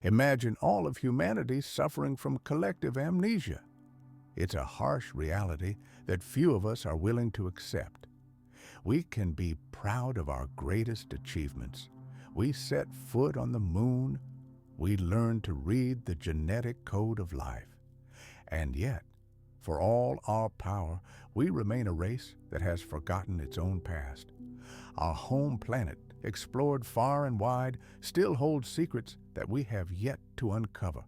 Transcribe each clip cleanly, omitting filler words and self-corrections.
Imagine all of humanity suffering from collective amnesia. It's a harsh reality that few of us are willing to accept. We can be proud of our greatest achievements. We set foot on the moon. We learned to read the genetic code of life. And yet, for all our power, we remain a race that has forgotten its own past. Our home planet, explored far and wide, still holds secrets that we have yet to uncover.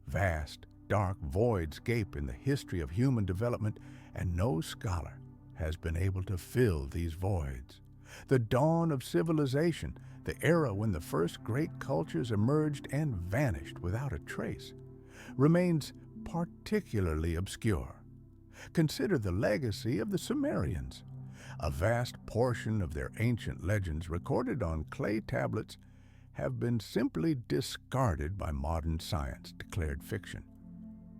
Vast, dark voids gape in the history of human development, and no scholar has been able to fill these voids. The dawn of civilization, the era when the first great cultures emerged and vanished without a trace, remains particularly obscure. Consider the legacy of the Sumerians. A vast portion of their ancient legends recorded on clay tablets have been simply discarded by modern science, declared fiction.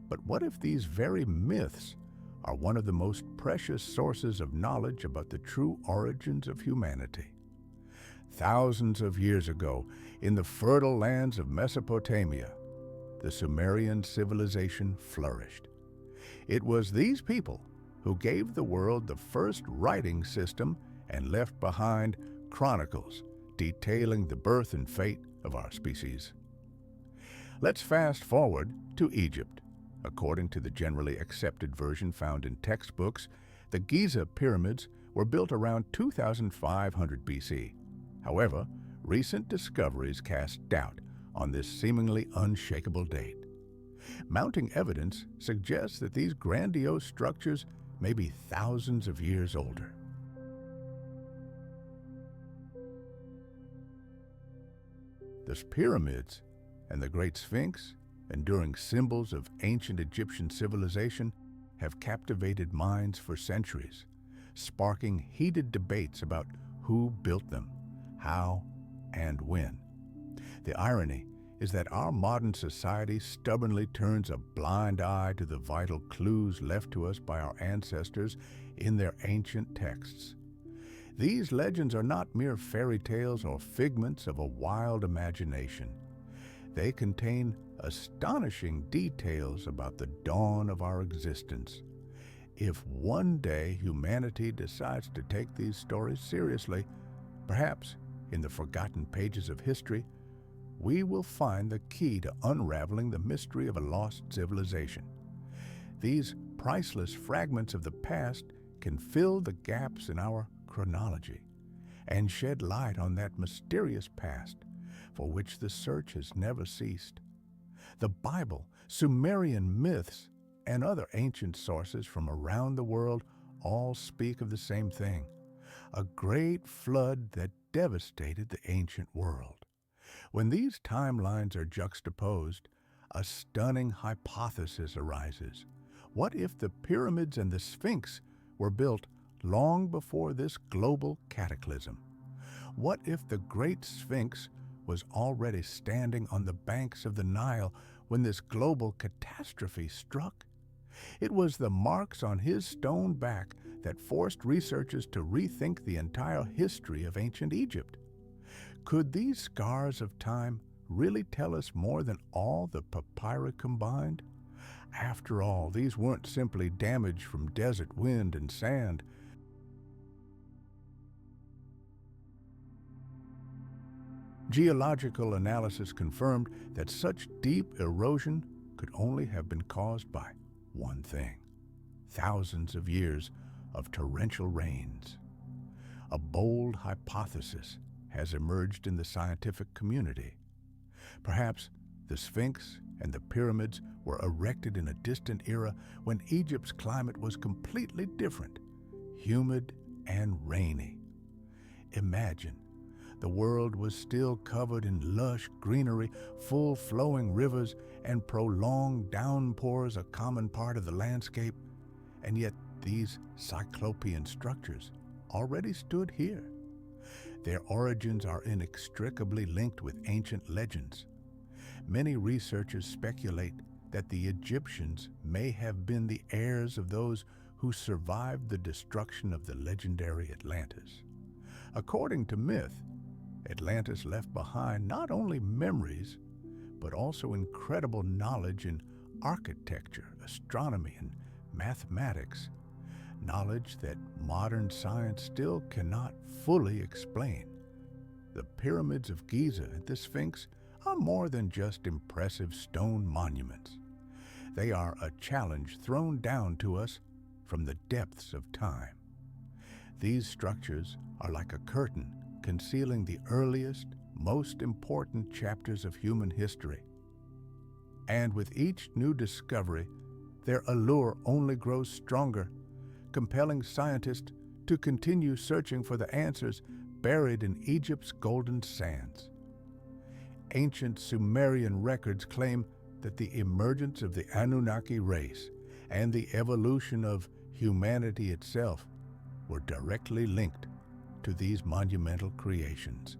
But what if these very myths are one of the most precious sources of knowledge about the true origins of humanity? Thousands of years ago, in the fertile lands of Mesopotamia, the Sumerian civilization flourished. It was these people who gave the world the first writing system and left behind chronicles detailing the birth and fate of our species. Let's fast forward to Egypt. According to the generally accepted version found in textbooks, the Giza pyramids were built around 2500 BC. However, recent discoveries cast doubt on this seemingly unshakable date. Mounting evidence suggests that these grandiose structures may be thousands of years older. The pyramids and the Great Sphinx, enduring symbols of ancient Egyptian civilization, have captivated minds for centuries, sparking heated debates about who built them, how, and when. The irony is that our modern society stubbornly turns a blind eye to the vital clues left to us by our ancestors in their ancient texts. These legends are not mere fairy tales or figments of a wild imagination. They contain astonishing details about the dawn of our existence. If one day humanity decides to take these stories seriously, perhaps in the forgotten pages of history, we will find the key to unraveling the mystery of a lost civilization. These priceless fragments of the past can fill the gaps in our chronology and shed light on that mysterious past for which the search has never ceased. The Bible, Sumerian myths, and other ancient sources from around the world all speak of the same thing: a great flood that devastated the ancient world. When these timelines are juxtaposed, a stunning hypothesis arises. What if the pyramids and the Sphinx were built long before this global cataclysm? What if the Great Sphinx was already standing on the banks of the Nile when this global catastrophe struck? It was the marks on his stone back that forced researchers to rethink the entire history of ancient Egypt. Could these scars of time really tell us more than all the papyri combined? After all, these weren't simply damage from desert wind and sand. Geological analysis confirmed that such deep erosion could only have been caused by one thing: thousands of years of torrential rains. A bold hypothesis has emerged in the scientific community. Perhaps the Sphinx and the pyramids were erected in a distant era when Egypt's climate was completely different, humid and rainy. Imagine, the world was still covered in lush greenery, full flowing rivers, and prolonged downpours a common part of the landscape, and yet these cyclopean structures already stood here. Their origins are inextricably linked with ancient legends. Many researchers speculate that the Egyptians may have been the heirs of those who survived the destruction of the legendary Atlantis. According to myth, Atlantis left behind not only memories, but also incredible knowledge in architecture, astronomy, and mathematics, knowledge that modern science still cannot fully explain. The pyramids of Giza and the Sphinx are more than just impressive stone monuments. They are a challenge thrown down to us from the depths of time. These structures are like a curtain concealing the earliest, most important chapters of human history. And with each new discovery, their allure only grows stronger, compelling scientists to continue searching for the answers buried in Egypt's golden sands. Ancient Sumerian records claim that the emergence of the Anunnaki race and the evolution of humanity itself were directly linked to these monumental creations.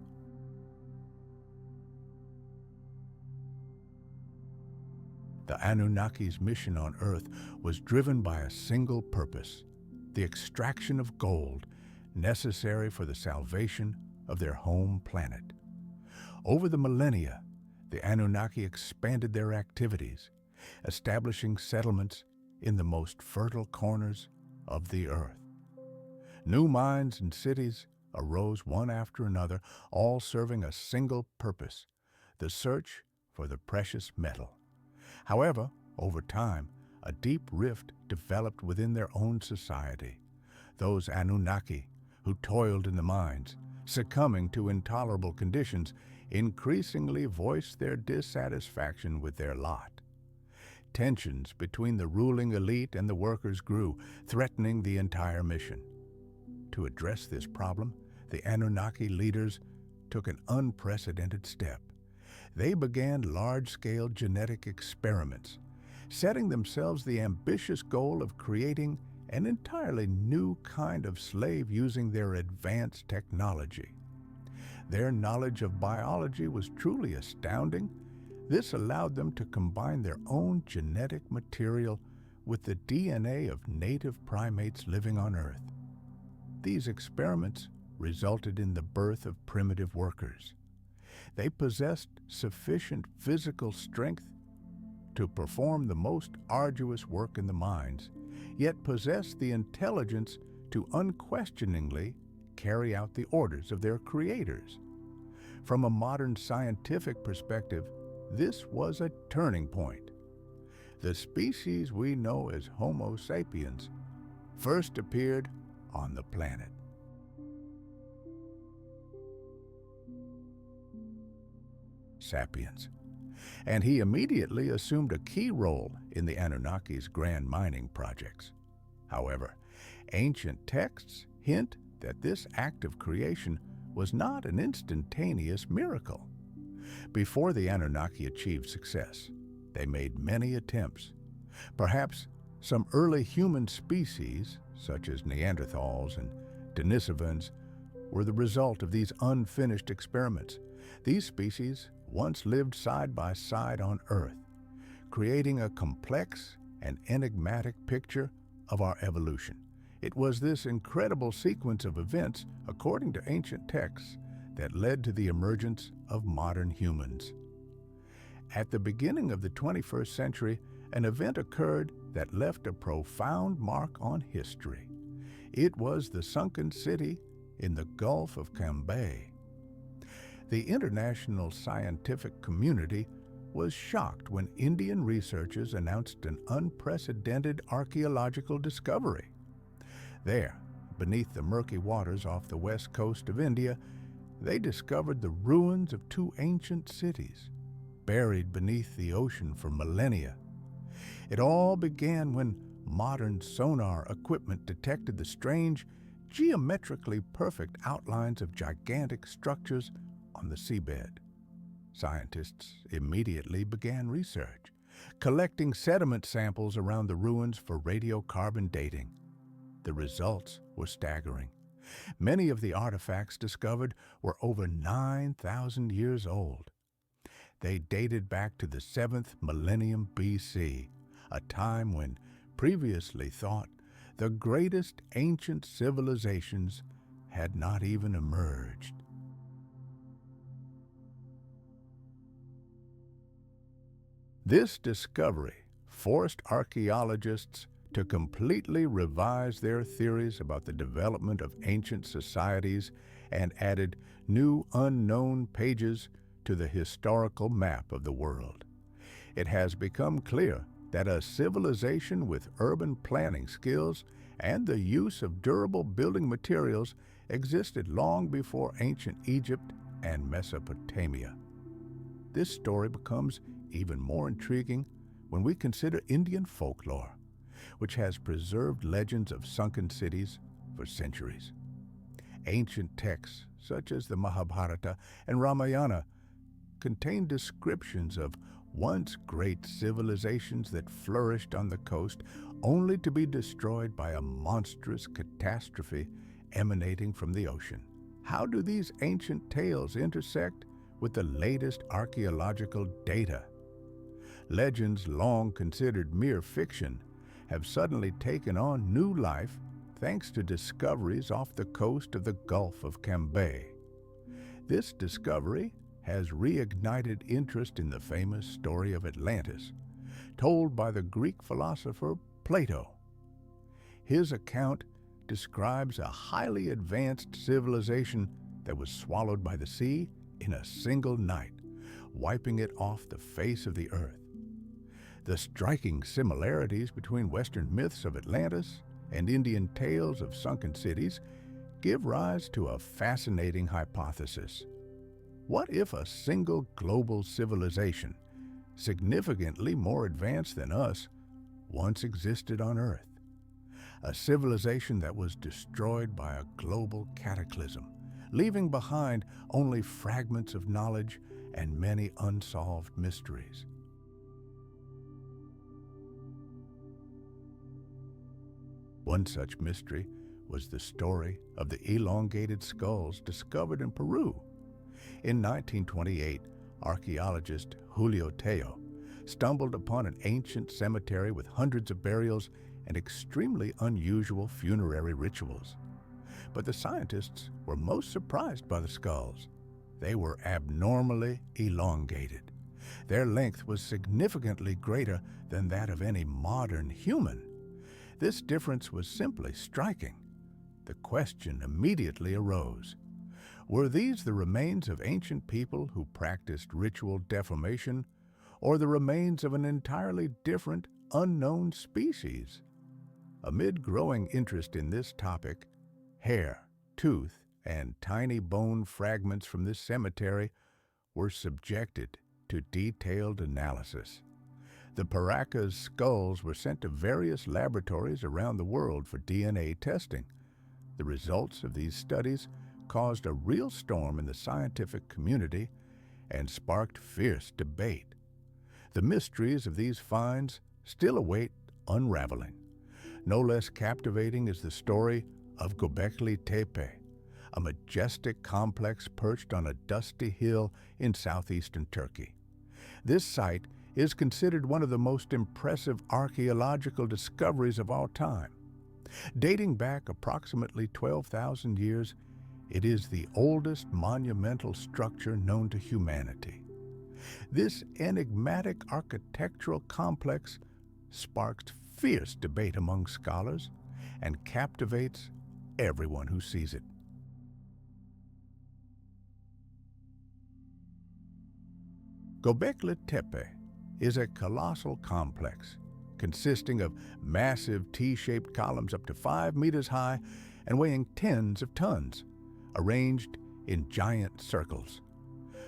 The Anunnaki's mission on Earth was driven by a single purpose: the extraction of gold necessary for the salvation of their home planet. Over the millennia, the Anunnaki expanded their activities, establishing settlements in the most fertile corners of the earth. New mines and cities arose one after another, all serving a single purpose: the search for the precious metal. However, over time, a deep rift developed within their own society. Those Anunnaki who toiled in the mines, succumbing to intolerable conditions, increasingly voiced their dissatisfaction with their lot. Tensions between the ruling elite and the workers grew, threatening the entire mission. To address this problem, the Anunnaki leaders took an unprecedented step. They began large-scale genetic experiments, setting themselves the ambitious goal of creating an entirely new kind of slave using their advanced technology. Their knowledge of biology was truly astounding. This allowed them to combine their own genetic material with the DNA of native primates living on Earth. These experiments resulted in the birth of primitive workers. They possessed sufficient physical strength to perform the most arduous work in the mines, yet possessed the intelligence to unquestioningly carry out the orders of their creators. From a modern scientific perspective, this was a turning point. The species we know as Homo sapiens first appeared on the planet. Sapiens. And he immediately assumed a key role in the Anunnaki's grand mining projects. However, ancient texts hint that this act of creation was not an instantaneous miracle. Before the Anunnaki achieved success, they made many attempts. Perhaps some early human species, such as Neanderthals and Denisovans, were the result of these unfinished experiments. These species once lived side by side on Earth, creating a complex and enigmatic picture of our evolution. It was this incredible sequence of events, according to ancient texts, that led to the emergence of modern humans. At the beginning of the 21st century, an event occurred that left a profound mark on history. It was the sunken city in the Gulf of Cambay. The international scientific community was shocked when Indian researchers announced an unprecedented archaeological discovery. There, beneath the murky waters off the west coast of India, they discovered the ruins of two ancient cities, buried beneath the ocean for millennia. It all began when modern sonar equipment detected the strange, geometrically perfect outlines of gigantic structures on the seabed. Scientists immediately began research, collecting sediment samples around the ruins for radiocarbon dating. The results were staggering. Many of the artifacts discovered were over 9,000 years old. They dated back to the 7th millennium BC, a time when previously thought the greatest ancient civilizations had not even emerged. This discovery forced archaeologists to completely revise their theories about the development of ancient societies and added new unknown pages to the historical map of the world. It has become clear that a civilization with urban planning skills and the use of durable building materials existed long before ancient Egypt and Mesopotamia. This story becomes even more intriguing when we consider Indian folklore, which has preserved legends of sunken cities for centuries. Ancient texts, such as the Mahabharata and Ramayana, contain descriptions of once great civilizations that flourished on the coast only to be destroyed by a monstrous catastrophe emanating from the ocean. How do these ancient tales intersect with the latest archaeological data? Legends long considered mere fiction have suddenly taken on new life thanks to discoveries off the coast of the Gulf of Cambay. This discovery has reignited interest in the famous story of Atlantis, told by the Greek philosopher Plato. His account describes a highly advanced civilization that was swallowed by the sea in a single night, wiping it off the face of the earth. The striking similarities between Western myths of Atlantis and Indian tales of sunken cities give rise to a fascinating hypothesis. What if a single global civilization, significantly more advanced than us, once existed on Earth? A civilization that was destroyed by a global cataclysm, leaving behind only fragments of knowledge and many unsolved mysteries. One such mystery was the story of the elongated skulls discovered in Peru. In 1928, archaeologist Julio Tello stumbled upon an ancient cemetery with hundreds of burials and extremely unusual funerary rituals. But the scientists were most surprised by the skulls. They were abnormally elongated. Their length was significantly greater than that of any modern human. This difference was simply striking. The question immediately arose: were these the remains of ancient people who practiced ritual deformation, or the remains of an entirely different, unknown species? Amid growing interest in this topic, hair, tooth, and tiny bone fragments from this cemetery were subjected to detailed analysis. The Paracas skulls were sent to various laboratories around the world for DNA testing. The results of these studies caused a real storm in the scientific community and sparked fierce debate. The mysteries of these finds still await unraveling. No less captivating is the story of Göbekli Tepe, a majestic complex perched on a dusty hill in southeastern Turkey. This site is considered one of the most impressive archaeological discoveries of all time. Dating back approximately 12,000 years, it is the oldest monumental structure known to humanity. This enigmatic architectural complex sparks fierce debate among scholars and captivates everyone who sees it. Göbekli Tepe is a colossal complex consisting of massive T-shaped columns up to 5 meters high and weighing tens of tons, arranged in giant circles.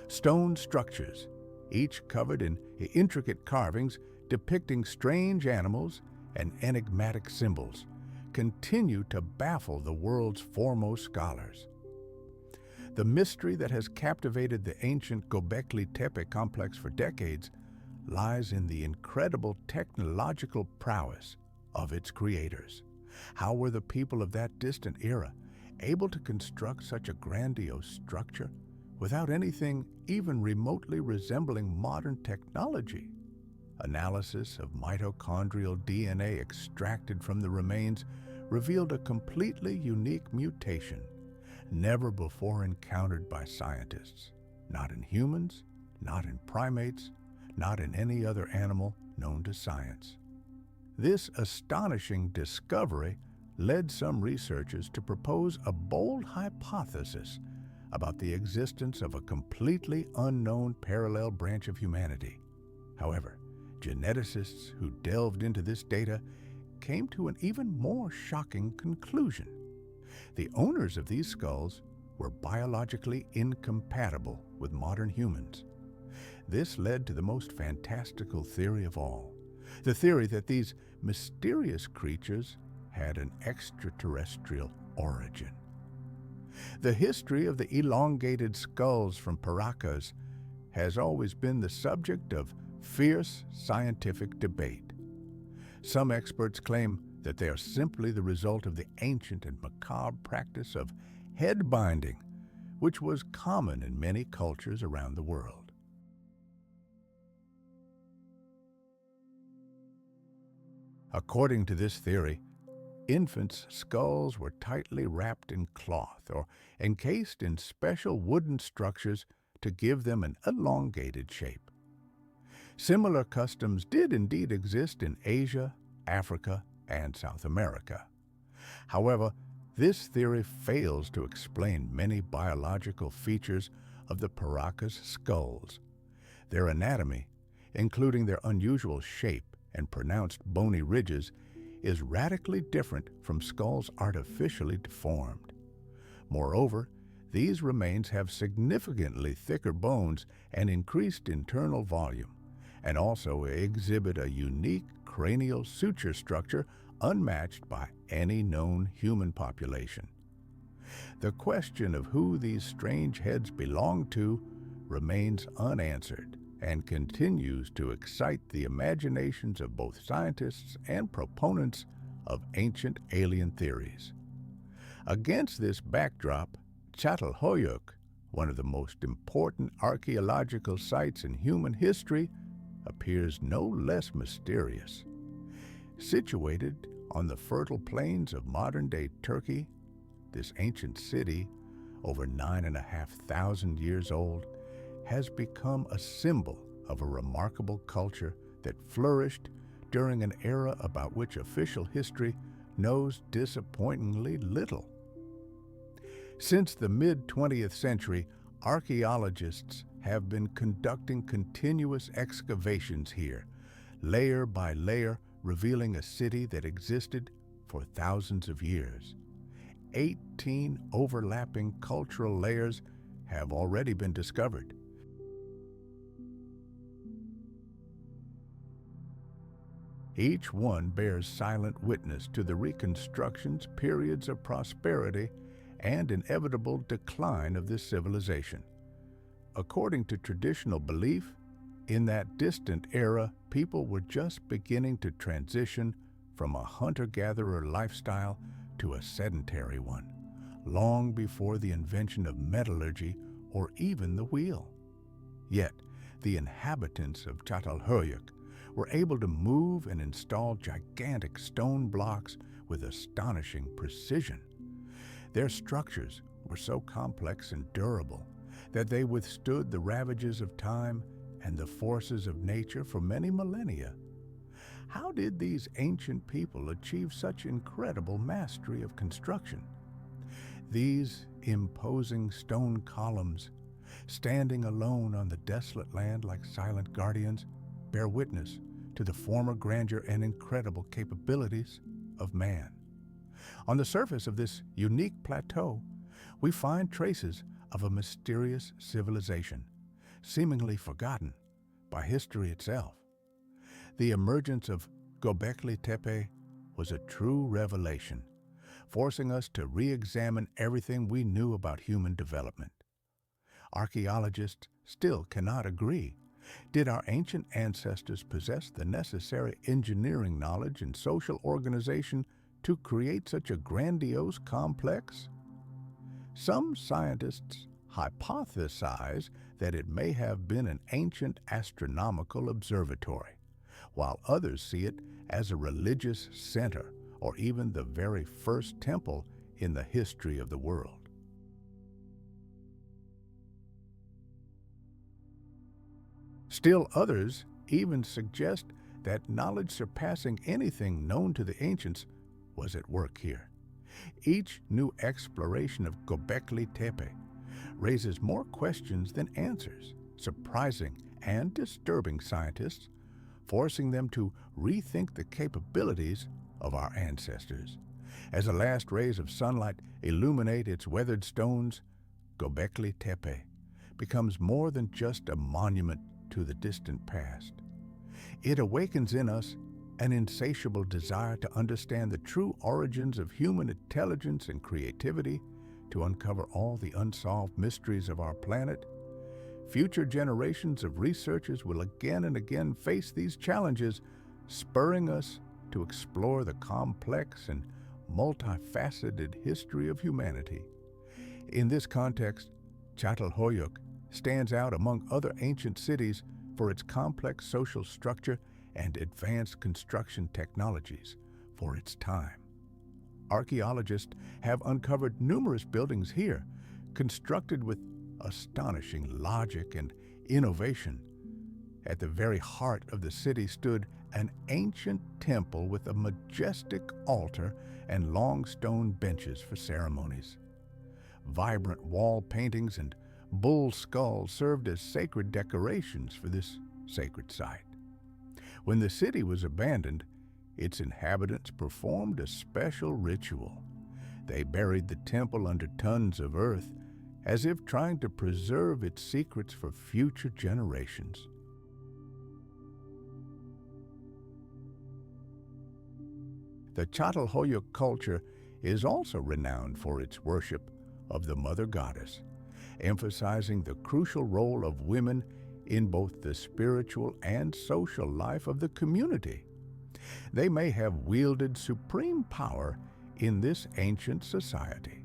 Stone structures, each covered in intricate carvings depicting strange animals and enigmatic symbols, continue to baffle the world's foremost scholars. The mystery that has captivated the ancient Göbekli Tepe complex for decades lies in the incredible technological prowess of its creators. How were the people of that distant era able to construct such a grandiose structure without anything even remotely resembling modern technology? Analysis of mitochondrial DNA extracted from the remains revealed a completely unique mutation, never before encountered by scientists, not in humans, not in primates, not in any other animal known to science. This astonishing discovery led some researchers to propose a bold hypothesis about the existence of a completely unknown parallel branch of humanity. However, geneticists who delved into this data came to an even more shocking conclusion. The owners of these skulls were biologically incompatible with modern humans. This led to the most fantastical theory of all, the theory that these mysterious creatures had an extraterrestrial origin. The history of the elongated skulls from Paracas has always been the subject of fierce scientific debate. Some experts claim that they are simply the result of the ancient and macabre practice of head binding, which was common in many cultures around the world. According to this theory, infants' skulls were tightly wrapped in cloth or encased in special wooden structures to give them an elongated shape. Similar customs did indeed exist in Asia, Africa, and South America. However, this theory fails to explain many biological features of the Paracas skulls. Their anatomy, including their unusual shape and pronounced bony ridges, is radically different from skulls artificially deformed. Moreover, these remains have significantly thicker bones and increased internal volume, and also exhibit a unique cranial suture structure unmatched by any known human population. The question of who these strange heads belong to remains unanswered and continues to excite the imaginations of both scientists and proponents of ancient alien theories. Against this backdrop, Çatalhöyük, one of the most important archaeological sites in human history, appears no less mysterious. Situated on the fertile plains of modern-day Turkey, this ancient city, over 9,500 years old, has become a symbol of a remarkable culture that flourished during an era about which official history knows disappointingly little. Since the mid-20th century, archaeologists have been conducting continuous excavations here, layer by layer, revealing a city that existed for thousands of years. 18 overlapping cultural layers have already been discovered. Each one bears silent witness to the reconstruction's periods of prosperity and inevitable decline of this civilization. According to traditional belief, in that distant era, people were just beginning to transition from a hunter-gatherer lifestyle to a sedentary one, long before the invention of metallurgy or even the wheel. Yet, the inhabitants of Çatalhöyük were able to move and install gigantic stone blocks with astonishing precision. Their structures were so complex and durable that they withstood the ravages of time and the forces of nature for many millennia. How did these ancient people achieve such incredible mastery of construction? These imposing stone columns, standing alone on the desolate land like silent guardians, bear witness to the former grandeur and incredible capabilities of man. On the surface of this unique plateau, we find traces of a mysterious civilization, seemingly forgotten by history itself. The emergence of Göbekli Tepe was a true revelation, forcing us to re-examine everything we knew about human development. Archaeologists still cannot agree. Did our ancient ancestors possess the necessary engineering knowledge and social organization to create such a grandiose complex? Some scientists hypothesize that it may have been an ancient astronomical observatory, while others see it as a religious center or even the very first temple in the history of the world. Still others even suggest that knowledge surpassing anything known to the ancients was at work here. Each new exploration of Göbekli Tepe raises more questions than answers, surprising and disturbing scientists, forcing them to rethink the capabilities of our ancestors. As the last rays of sunlight illuminate its weathered stones, Göbekli Tepe becomes more than just a monument to the distant past. It awakens in us an insatiable desire to understand the true origins of human intelligence and creativity, to uncover all the unsolved mysteries of our planet. Future generations of researchers will again and again face these challenges, spurring us to explore the complex and multifaceted history of humanity. In this context, Çatalhöyük stands out among other ancient cities for its complex social structure and advanced construction technologies for its time. Archaeologists have uncovered numerous buildings here, constructed with astonishing logic and innovation. At the very heart of the city stood an ancient temple with a majestic altar and long stone benches for ceremonies. Vibrant wall paintings and bull skulls served as sacred decorations for this sacred site. When the city was abandoned, its inhabitants performed a special ritual. They buried the temple under tons of earth, as if trying to preserve its secrets for future generations. The Çatalhöyük culture is also renowned for its worship of the Mother Goddess, emphasizing the crucial role of women in both the spiritual and social life of the community. They may have wielded supreme power in this ancient society.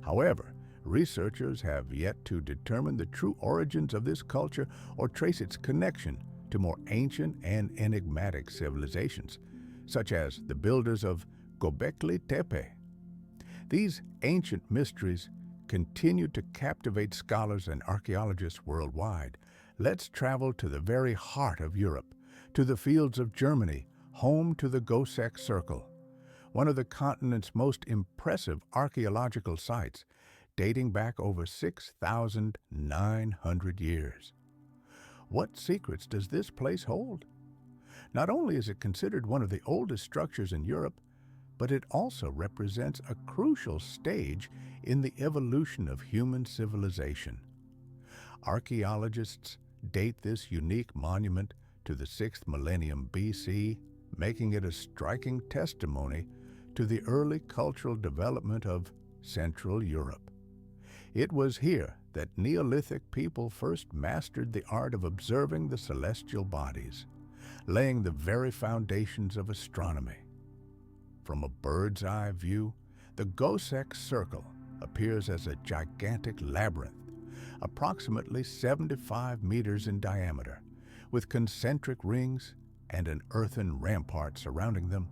However, researchers have yet to determine the true origins of this culture or trace its connection to more ancient and enigmatic civilizations, such as the builders of Göbekli Tepe. These ancient mysteries continue to captivate scholars and archaeologists worldwide. Let's travel to the very heart of Europe, to the fields of Germany, home to the Göbekli Circle, one of the continent's most impressive archaeological sites, dating back over 6,900 years. What secrets does this place hold? Not only is it considered one of the oldest structures in Europe, but it also represents a crucial stage in the evolution of human civilization. Archaeologists date this unique monument to the 6th millennium BC, making it a striking testimony to the early cultural development of Central Europe. It was here that Neolithic people first mastered the art of observing the celestial bodies, laying the very foundations of astronomy. From a bird's eye view, the Göbekli Circle appears as a gigantic labyrinth, approximately 75 meters in diameter, with concentric rings and an earthen rampart surrounding them.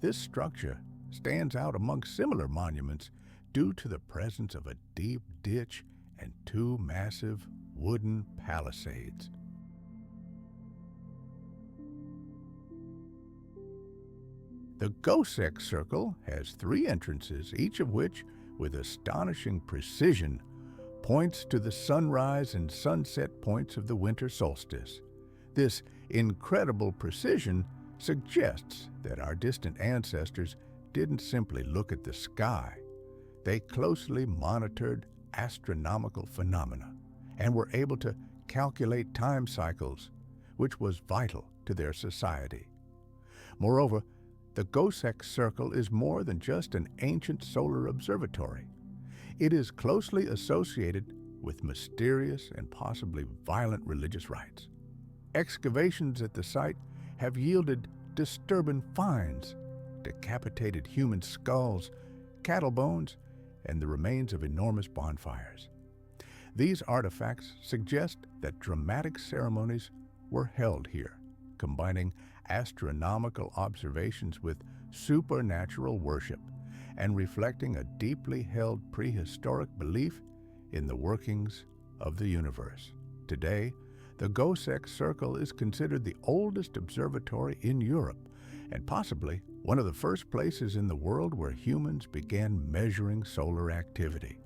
This structure stands out among similar monuments due to the presence of a deep ditch and two massive wooden palisades. The Göbekli Circle has 3 entrances, each of which, with astonishing precision, points to the sunrise and sunset points of the winter solstice. This incredible precision suggests that our distant ancestors didn't simply look at the sky. They closely monitored astronomical phenomena and were able to calculate time cycles, which was vital to their society. Moreover, the Göbekli Circle is more than just an ancient solar observatory. It is closely associated with mysterious and possibly violent religious rites. Excavations at the site have yielded disturbing finds: decapitated human skulls, cattle bones, and the remains of enormous bonfires. These artifacts suggest that dramatic ceremonies were held here, combining astronomical observations with supernatural worship and reflecting a deeply held prehistoric belief in the workings of the universe. Today, The Goseck Circle is considered the oldest observatory in Europe and possibly one of the first places in the world where humans began measuring solar activity.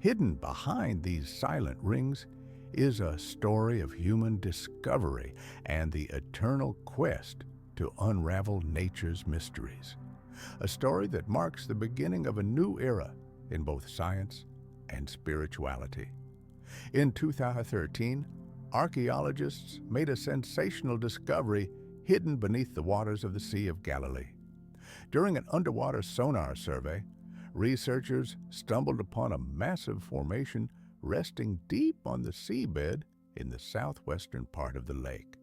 Hidden behind these silent rings is a story of human discovery and the eternal quest to unravel nature's mysteries. A story that marks the beginning of a new era in both science and spirituality. In 2013, archaeologists made a sensational discovery hidden beneath the waters of the Sea of Galilee. During an underwater sonar survey, researchers stumbled upon a massive formation resting deep on the seabed in the southwestern part of the lake.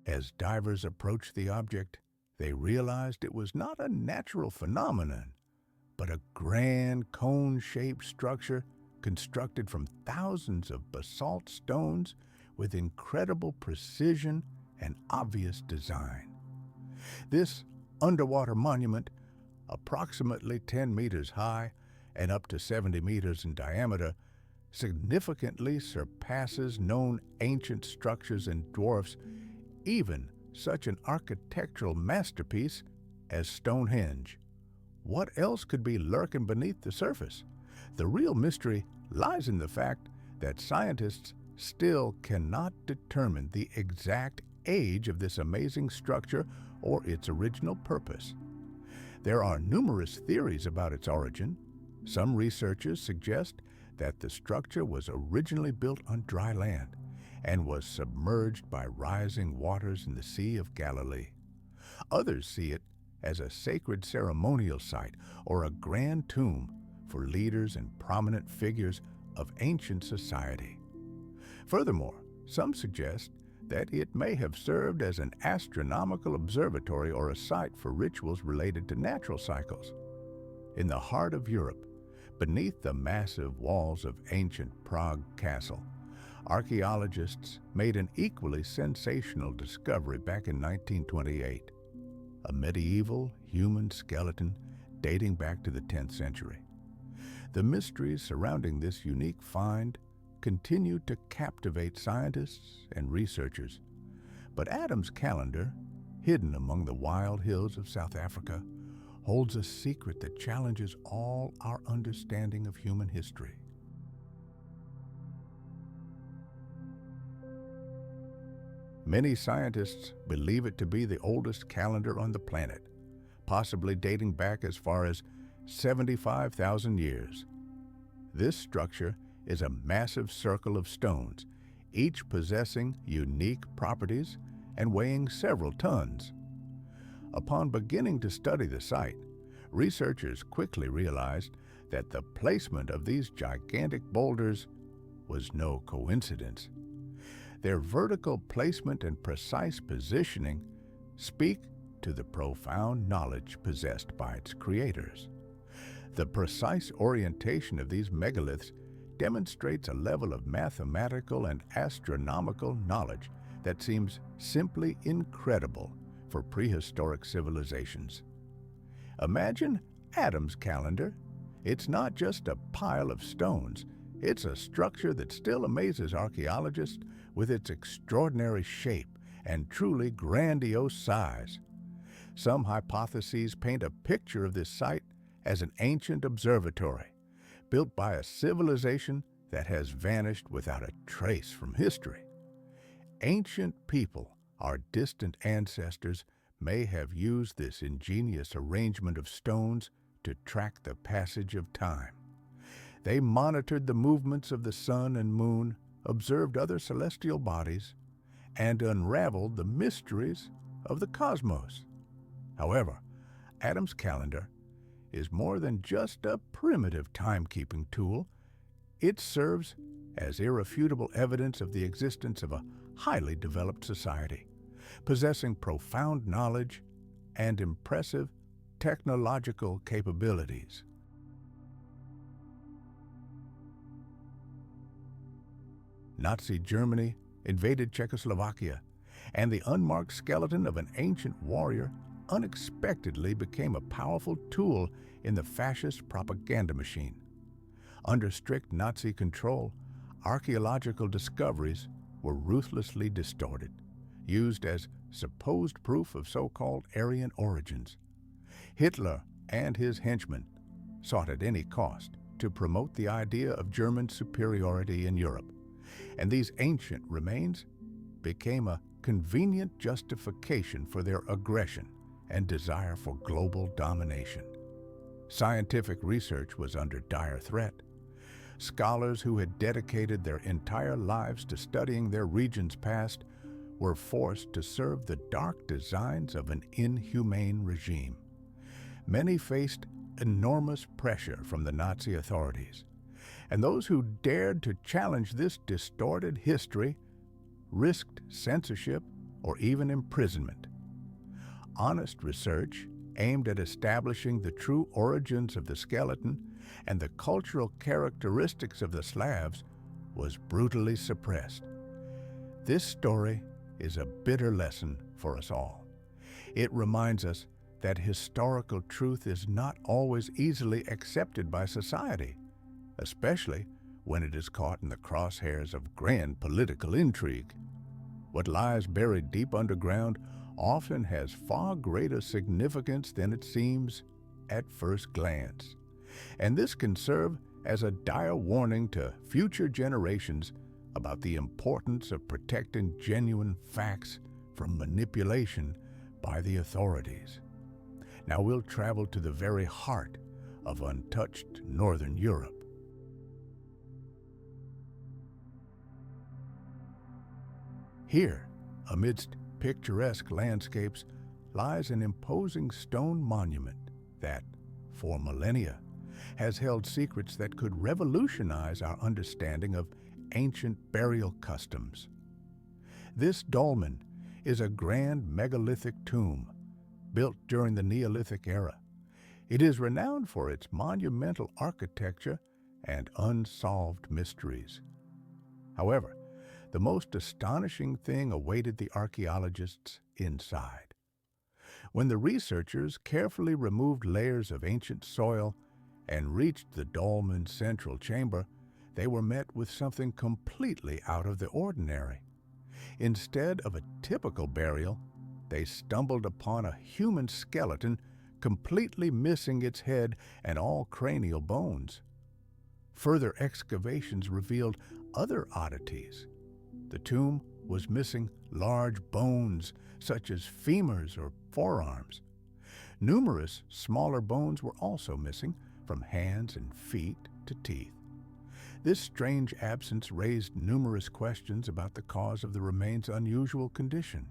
As divers approached the object, they realized it was not a natural phenomenon, but a grand cone-shaped structure constructed from thousands of basalt stones with incredible precision and obvious design. This underwater monument, approximately 10 meters high and up to 70 meters in diameter, significantly surpasses known ancient structures and dwarfs even such an architectural masterpiece as Stonehenge. What else could be lurking beneath the surface? The real mystery lies in the fact that scientists still cannot determine the exact age of this amazing structure or its original purpose. There are numerous theories about its origin. Some researchers suggest that the structure was originally built on dry land and was submerged by rising waters in the Sea of Galilee. Others see it as a sacred ceremonial site or a grand tomb for leaders and prominent figures of ancient society. Furthermore, some suggest that it may have served as an astronomical observatory or a site for rituals related to natural cycles. In the heart of Europe, beneath the massive walls of ancient Prague Castle, archaeologists made an equally sensational discovery back in 1928, a medieval human skeleton dating back to the 10th century. The mysteries surrounding this unique find continue to captivate scientists and researchers. But Adam's calendar, hidden among the wild hills of South Africa, holds a secret that challenges all our understanding of human history. Many scientists believe it to be the oldest calendar on the planet, possibly dating back as far as 75,000 years. This structure is a massive circle of stones, each possessing unique properties and weighing several tons. Upon beginning to study the site, researchers quickly realized that the placement of these gigantic boulders was no coincidence. Their vertical placement and precise positioning speak to the profound knowledge possessed by its creators. The precise orientation of these megaliths demonstrates a level of mathematical and astronomical knowledge that seems simply incredible for prehistoric civilizations. Imagine Adam's calendar. It's not just a pile of stones. It's a structure that still amazes archaeologists with its extraordinary shape and truly grandiose size. Some hypotheses paint a picture of this site as an ancient observatory, built by a civilization that has vanished without a trace from history. Ancient people, our distant ancestors, may have used this ingenious arrangement of stones to track the passage of time. They monitored the movements of the sun and moon, observed other celestial bodies, and unraveled the mysteries of the cosmos. However, Adam's calendar is more than just a primitive timekeeping tool. It serves as irrefutable evidence of the existence of a highly developed society, possessing profound knowledge and impressive technological capabilities. Nazi Germany invaded Czechoslovakia, and the unmarked skeleton of an ancient warrior unexpectedly became a powerful tool in the fascist propaganda machine. Under strict Nazi control, archaeological discoveries were ruthlessly distorted, used as supposed proof of so-called Aryan origins. Hitler and his henchmen sought at any cost to promote the idea of German superiority in Europe, and these ancient remains became a convenient justification for their aggression and desire for global domination. Scientific research was under dire threat. Scholars who had dedicated their entire lives to studying their region's past were forced to serve the dark designs of an inhumane regime. Many faced enormous pressure from the Nazi authorities, and those who dared to challenge this distorted history risked censorship or even imprisonment. Honest research aimed at establishing the true origins of the skeleton and the cultural characteristics of the Slavs was brutally suppressed. This story is a bitter lesson for us all. It reminds us that historical truth is not always easily accepted by society, especially when it is caught in the crosshairs of grand political intrigue. What lies buried deep underground often has far greater significance than it seems at first glance. And this can serve as a dire warning to future generations about the importance of protecting genuine facts from manipulation by the authorities. Now we'll travel to the very heart of untouched Northern Europe. Here, amidst picturesque landscapes, lies an imposing stone monument that, for millennia, has held secrets that could revolutionize our understanding of ancient burial customs. This dolmen is a grand megalithic tomb built during the Neolithic era. It is renowned for its monumental architecture and unsolved mysteries. However, the most astonishing thing awaited the archaeologists inside. When the researchers carefully removed layers of ancient soil and reached the dolmen's central chamber, they were met with something completely out of the ordinary. Instead of a typical burial, they stumbled upon a human skeleton completely missing its head and all cranial bones. Further excavations revealed other oddities. The tomb was missing large bones, such as femurs or forearms. Numerous smaller bones were also missing, from hands and feet to teeth. This strange absence raised numerous questions about the cause of the remains' unusual condition.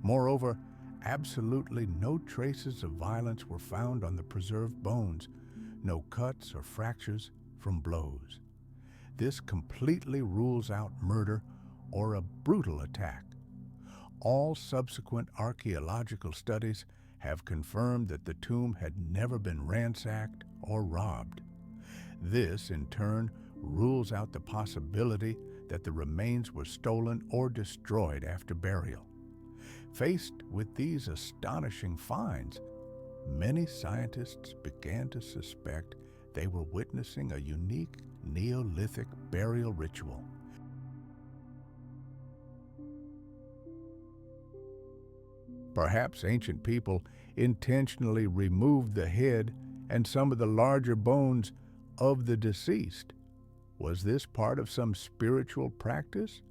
Moreover, absolutely no traces of violence were found on the preserved bones, no cuts or fractures from blows. This completely rules out murder or a brutal attack. All subsequent archaeological studies have confirmed that the tomb had never been ransacked or robbed. This, in turn, rules out the possibility that the remains were stolen or destroyed after burial. Faced with these astonishing finds, many scientists began to suspect they were witnessing a unique Neolithic burial ritual. Perhaps ancient people intentionally removed the head and some of the larger bones of the deceased. Was this part of some spiritual practice?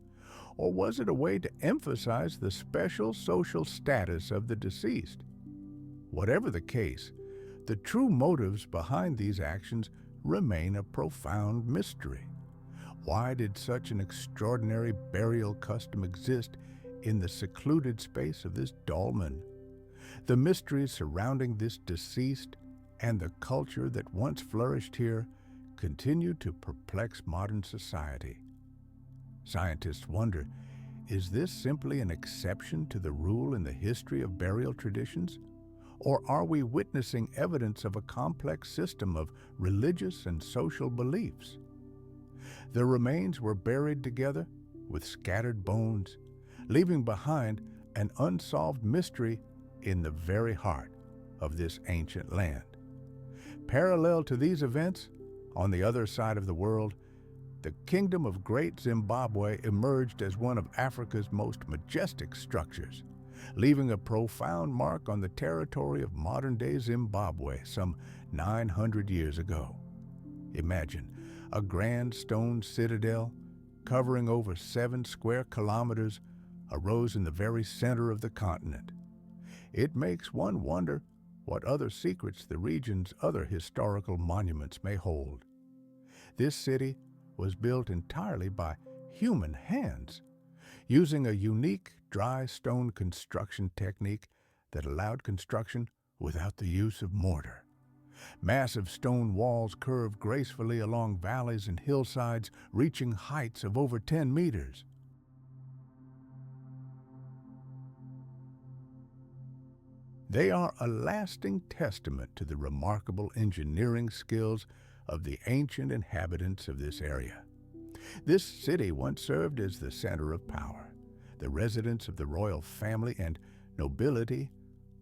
Or was it a way to emphasize the special social status of the deceased? Whatever the case, the true motives behind these actions remain a profound mystery. Why did such an extraordinary burial custom exist in the secluded space of this dolmen? The mysteries surrounding this deceased and the culture that once flourished here continue to perplex modern society. Scientists wonder, is this simply an exception to the rule in the history of burial traditions? Or are we witnessing evidence of a complex system of religious and social beliefs? The remains were buried together with scattered bones, leaving behind an unsolved mystery in the very heart of this ancient land. Parallel to these events, On the other side of the world, the Kingdom of Great Zimbabwe emerged as one of Africa's most majestic structures, leaving a profound mark on the territory of modern-day Zimbabwe some 900 years ago. Imagine a grand stone citadel covering over 7 square kilometers arose in the very center of the continent. It makes one wonder what other secrets the region's other historical monuments may hold. This city was built entirely by human hands, using a unique dry stone construction technique that allowed construction without the use of mortar. Massive stone walls curved gracefully along valleys and hillsides, reaching heights of over 10 meters. They are a lasting testament to the remarkable engineering skills of the ancient inhabitants of this area. This city once served as the center of power, the residence of the royal family and nobility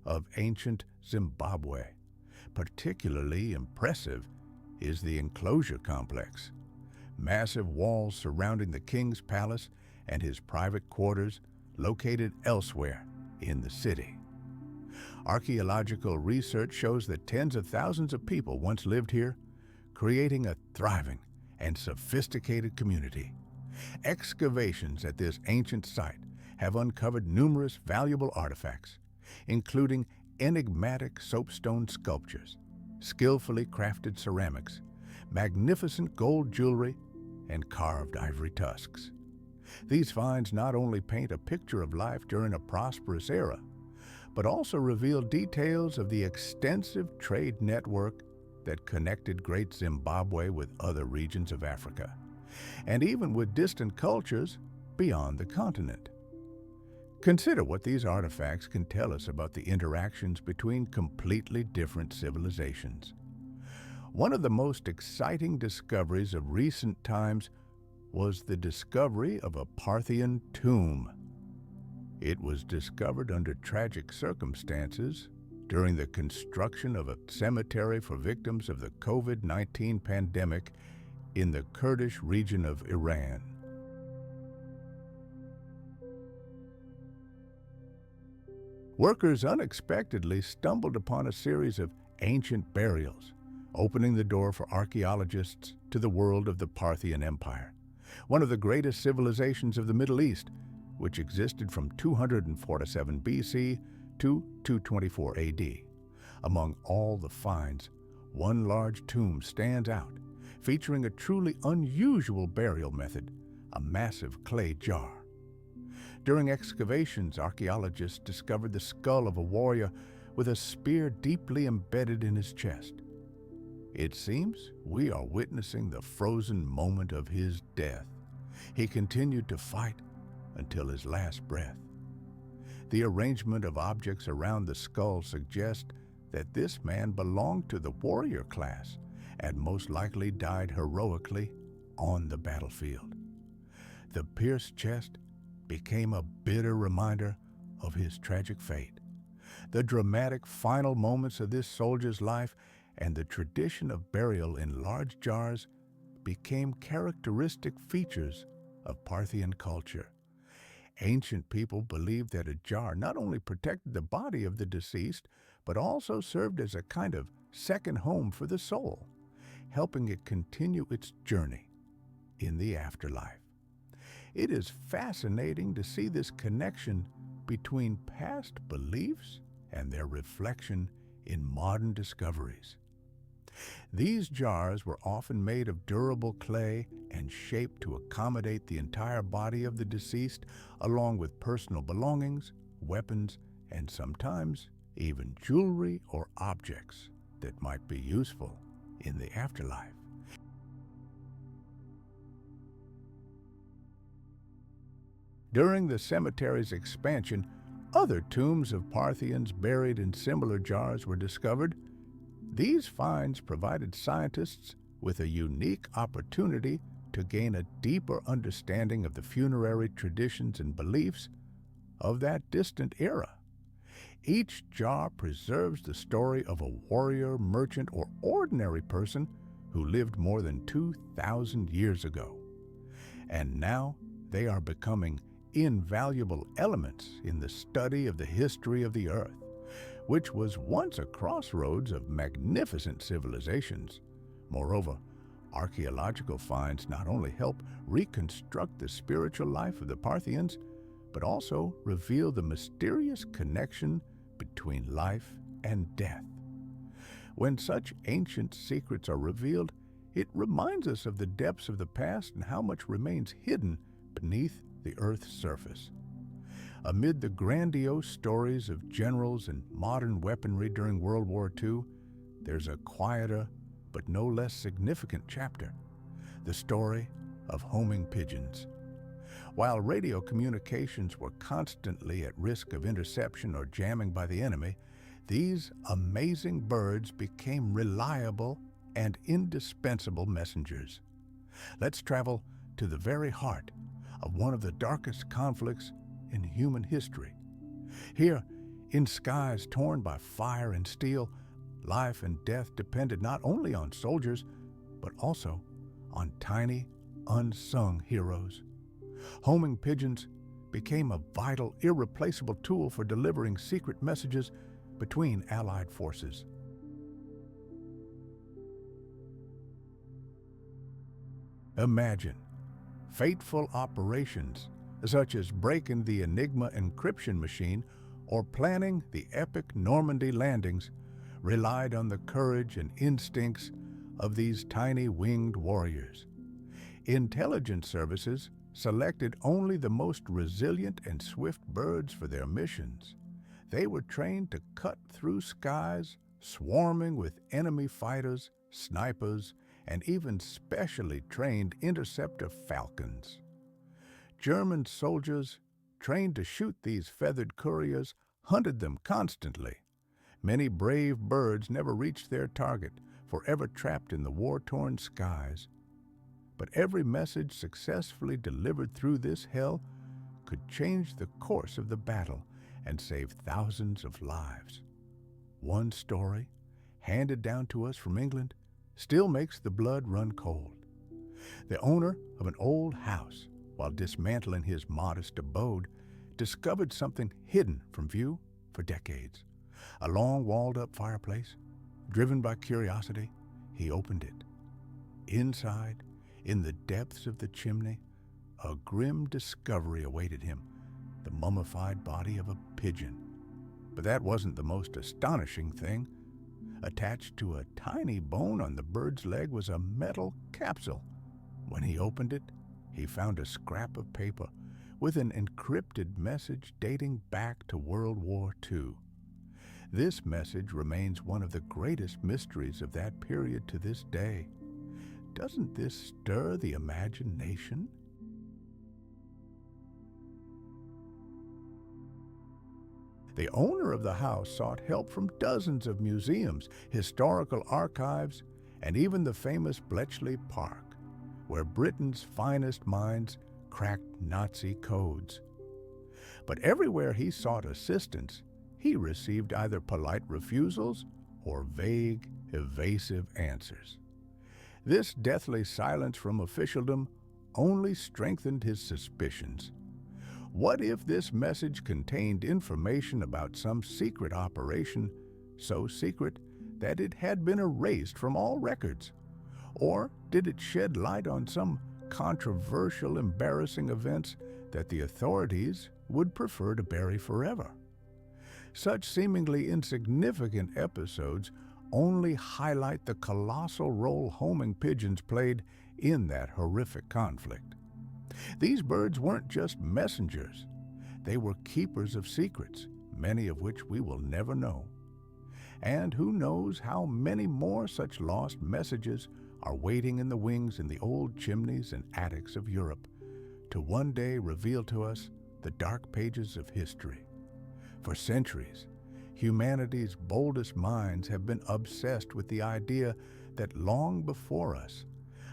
of ancient Zimbabwe. Particularly impressive is the enclosure complex. Massive walls surrounding the king's palace and his private quarters located elsewhere in the city. Archaeological research shows that tens of thousands of people once lived here, creating a thriving and sophisticated community. Excavations at this ancient site have uncovered numerous valuable artifacts, including enigmatic soapstone sculptures, skillfully crafted ceramics, magnificent gold jewelry, and carved ivory tusks. These finds not only paint a picture of life during a prosperous era, but also reveal details of the extensive trade network that connected Great Zimbabwe with other regions of Africa, and even with distant cultures beyond the continent. Consider what these artifacts can tell us about the interactions between completely different civilizations. One of the most exciting discoveries of recent times was the discovery of a Parthian tomb. It was discovered under tragic circumstances during the construction of a cemetery for victims of the COVID-19 pandemic in the Kurdish region of Iran. Workers unexpectedly stumbled upon a series of ancient burials, opening the door for archaeologists to the world of the Parthian Empire, one of the greatest civilizations of the Middle East, which existed from 247 BC to 224 AD. Among all the finds, one large tomb stands out, featuring a truly unusual burial method, a massive clay jar. During excavations, archaeologists discovered the skull of a warrior with a spear deeply embedded in his chest. It seems we are witnessing the frozen moment of his death. He continued to fight until his last breath. The arrangement of objects around the skull suggests that this man belonged to the warrior class and most likely died heroically on the battlefield. The pierced chest became a bitter reminder of his tragic fate. The dramatic final moments of this soldier's life and the tradition of burial in large jars became characteristic features of Parthian culture. Ancient people believed that a jar not only protected the body of the deceased, but also served as a kind of second home for the soul, helping it continue its journey in the afterlife. It is fascinating to see this connection between past beliefs and their reflection in modern discoveries. These jars were often made of durable clay and shaped to accommodate the entire body of the deceased, along with personal belongings, weapons, and sometimes even jewelry or objects that might be useful in the afterlife. During the cemetery's expansion, other tombs of Parthians buried in similar jars were discovered. These finds provided scientists with a unique opportunity to gain a deeper understanding of the funerary traditions and beliefs of that distant era. Each jar preserves the story of a warrior, merchant, or ordinary person who lived more than 2,000 years ago. And now they are becoming invaluable elements in the study of the history of the Earth, which was once a crossroads of magnificent civilizations. Moreover, archaeological finds not only help reconstruct the spiritual life of the Parthians, but also reveal the mysterious connection between life and death. When such ancient secrets are revealed, it reminds us of the depths of the past and how much remains hidden beneath the Earth's surface. Amid the grandiose stories of generals and modern weaponry during World War II, there's a quieter but no less significant chapter, the story of homing pigeons. While radio communications were constantly at risk of interception or jamming by the enemy, these amazing birds became reliable and indispensable messengers. Let's travel to the very heart of one of the darkest conflicts in human history. Here, in skies torn by fire and steel, life and death depended not only on soldiers, but also on tiny, unsung heroes. Homing pigeons became a vital, irreplaceable tool for delivering secret messages between Allied forces. Imagine fateful operations such as breaking the Enigma encryption machine or planning the epic Normandy landings relied on the courage and instincts of these tiny winged warriors. Intelligence services selected only the most resilient and swift birds for their missions. They were trained to cut through skies, swarming with enemy fighters, snipers, and even specially trained interceptor falcons. German soldiers, trained to shoot these feathered couriers, hunted them constantly. Many brave birds never reached their target, forever trapped in the war-torn skies. But every message successfully delivered through this hell could change the course of the battle and save thousands of lives. One story, handed down to us from England, still makes the blood run cold. The owner of an old house, while dismantling his modest abode, discovered something hidden from view for decades. A long walled-up fireplace. Driven by curiosity, he opened it. Inside, in the depths of the chimney, a grim discovery awaited him, the mummified body of a pigeon. But that wasn't the most astonishing thing. Attached to a tiny bone on the bird's leg was a metal capsule. When he opened it, he found a scrap of paper with an encrypted message dating back to World War II. This message remains one of the greatest mysteries of that period to this day. Doesn't this stir the imagination? The owner of the house sought help from dozens of museums, historical archives, and even the famous Bletchley Park, where Britain's finest minds cracked Nazi codes. But everywhere he sought assistance, he received either polite refusals or vague, evasive answers. This deathly silence from officialdom only strengthened his suspicions. What if this message contained information about some secret operation, so secret that it had been erased from all records? Or did it shed light on some controversial, embarrassing events that the authorities would prefer to bury forever? Such seemingly insignificant episodes only highlight the colossal role homing pigeons played in that horrific conflict. These birds weren't just messengers. They were keepers of secrets, many of which we will never know. And who knows how many more such lost messages are waiting in the wings in the old chimneys and attics of Europe to one day reveal to us the dark pages of history. For centuries, humanity's boldest minds have been obsessed with the idea that long before us,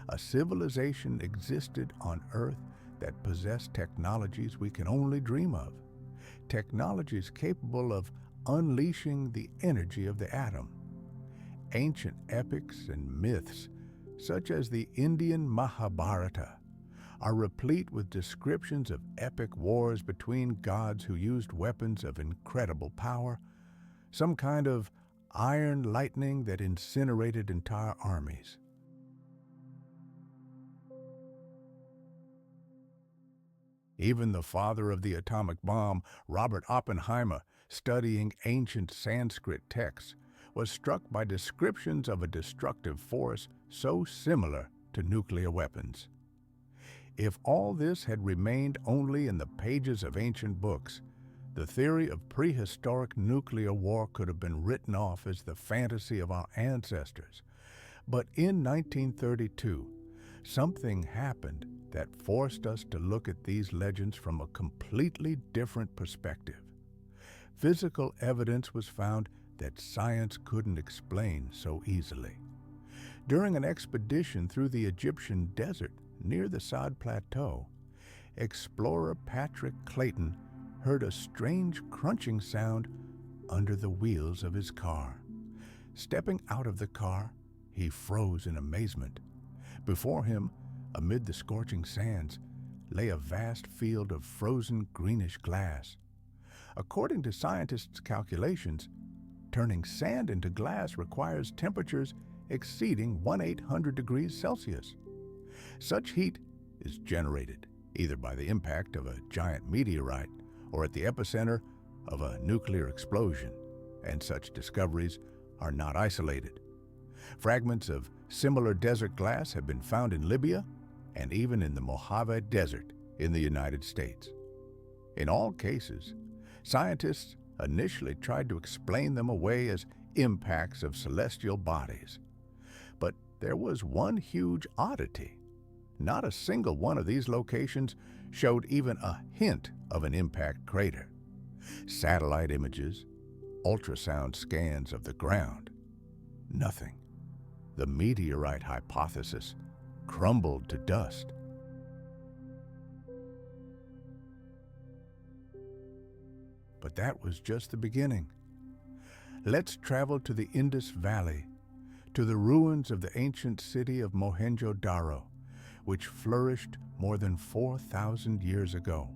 a civilization existed on Earth that possessed technologies we can only dream of, technologies capable of unleashing the energy of the atom. Ancient epics and myths such as the Indian Mahabharata, are replete with descriptions of epic wars between gods who used weapons of incredible power, some kind of iron lightning that incinerated entire armies. Even the father of the atomic bomb, Robert Oppenheimer, studying ancient Sanskrit texts, was struck by descriptions of a destructive force so similar to nuclear weapons. If all this had remained only in the pages of ancient books, the theory of prehistoric nuclear war could have been written off as the fantasy of our ancestors. But in 1932, something happened that forced us to look at these legends from a completely different perspective. Physical evidence was found that science couldn't explain so easily. During an expedition through the Egyptian desert near the Sod Plateau, explorer Patrick Clayton heard a strange crunching sound under the wheels of his car. Stepping out of the car, he froze in amazement. Before him, amid the scorching sands, lay a vast field of frozen greenish glass. According to scientists' calculations, turning sand into glass requires temperatures exceeding 1,800 degrees Celsius. Such heat is generated either by the impact of a giant meteorite or at the epicenter of a nuclear explosion, and such discoveries are not isolated. Fragments of similar desert glass have been found in Libya and even in the Mojave Desert in the United States. In all cases, scientists initially tried to explain them away as impacts of celestial bodies. But there was one huge oddity. Not a single one of these locations showed even a hint of an impact crater. Satellite images, ultrasound scans of the ground, nothing. The meteorite hypothesis crumbled to dust. But that was just the beginning. Let's travel to the Indus Valley, to the ruins of the ancient city of Mohenjo-Daro, which flourished more than 4,000 years ago.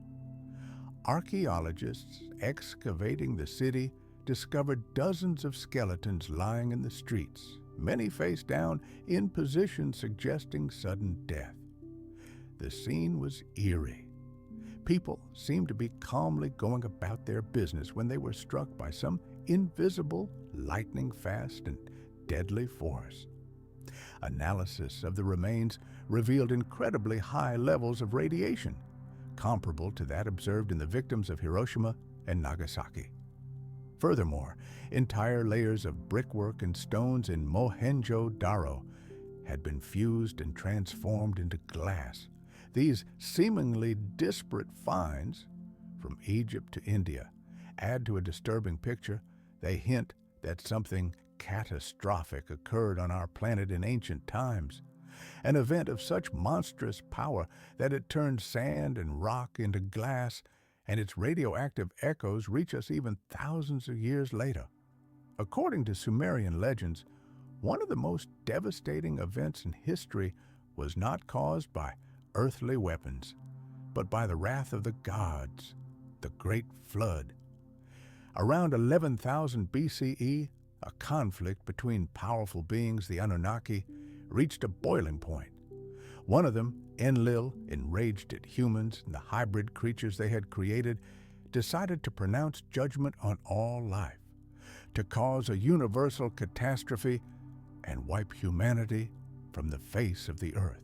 Archaeologists excavating the city discovered dozens of skeletons lying in the streets, many face down in positions suggesting sudden death. The scene was eerie. People seemed to be calmly going about their business when they were struck by some invisible, lightning-fast and deadly force. Analysis of the remains revealed incredibly high levels of radiation, comparable to that observed in the victims of Hiroshima and Nagasaki. Furthermore, entire layers of brickwork and stones in Mohenjo-Daro had been fused and transformed into glass. These seemingly disparate finds, from Egypt to India, add to a disturbing picture. They hint that something catastrophic occurred on our planet in ancient times, an event of such monstrous power that it turned sand and rock into glass, and its radioactive echoes reach us even thousands of years later. According to Sumerian legends, one of the most devastating events in history was not caused by earthly weapons, but by the wrath of the gods, the Great Flood. Around 11,000 BCE, a conflict between powerful beings, the Anunnaki, reached a boiling point. One of them, Enlil, enraged at humans and the hybrid creatures they had created, decided to pronounce judgment on all life, to cause a universal catastrophe and wipe humanity from the face of the earth.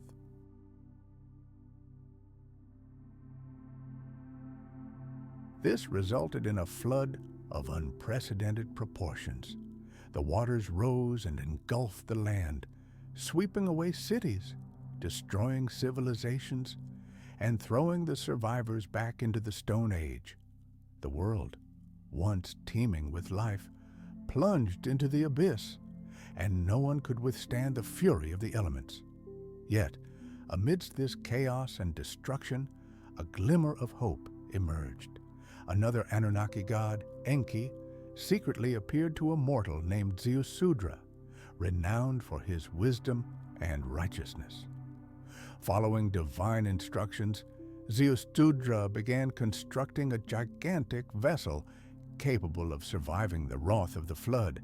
This resulted in a flood of unprecedented proportions. The waters rose and engulfed the land, sweeping away cities, destroying civilizations, and throwing the survivors back into the Stone Age. The world, once teeming with life, plunged into the abyss, and no one could withstand the fury of the elements. Yet, amidst this chaos and destruction, a glimmer of hope emerged. Another Anunnaki god, Enki, secretly appeared to a mortal named Ziusudra, renowned for his wisdom and righteousness. Following divine instructions, Ziusudra began constructing a gigantic vessel capable of surviving the wrath of the flood.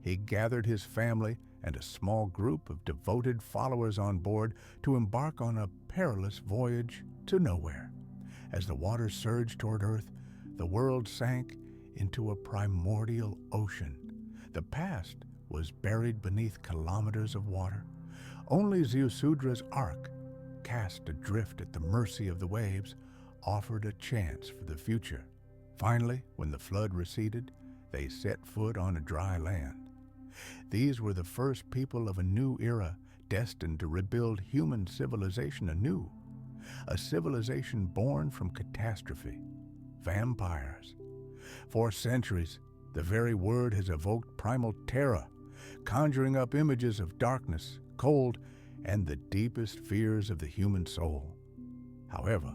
He gathered his family and a small group of devoted followers on board to embark on a perilous voyage to nowhere. As the water surged toward Earth, the world sank into a primordial ocean. The past was buried beneath kilometers of water. Only Ziusudra's ark, cast adrift at the mercy of the waves, offered a chance for the future. Finally, when the flood receded, they set foot on a dry land. These were the first people of a new era, destined to rebuild human civilization anew. A civilization born from catastrophe, vampires. For centuries, the very word has evoked primal terror, conjuring up images of darkness, cold, and the deepest fears of the human soul. However,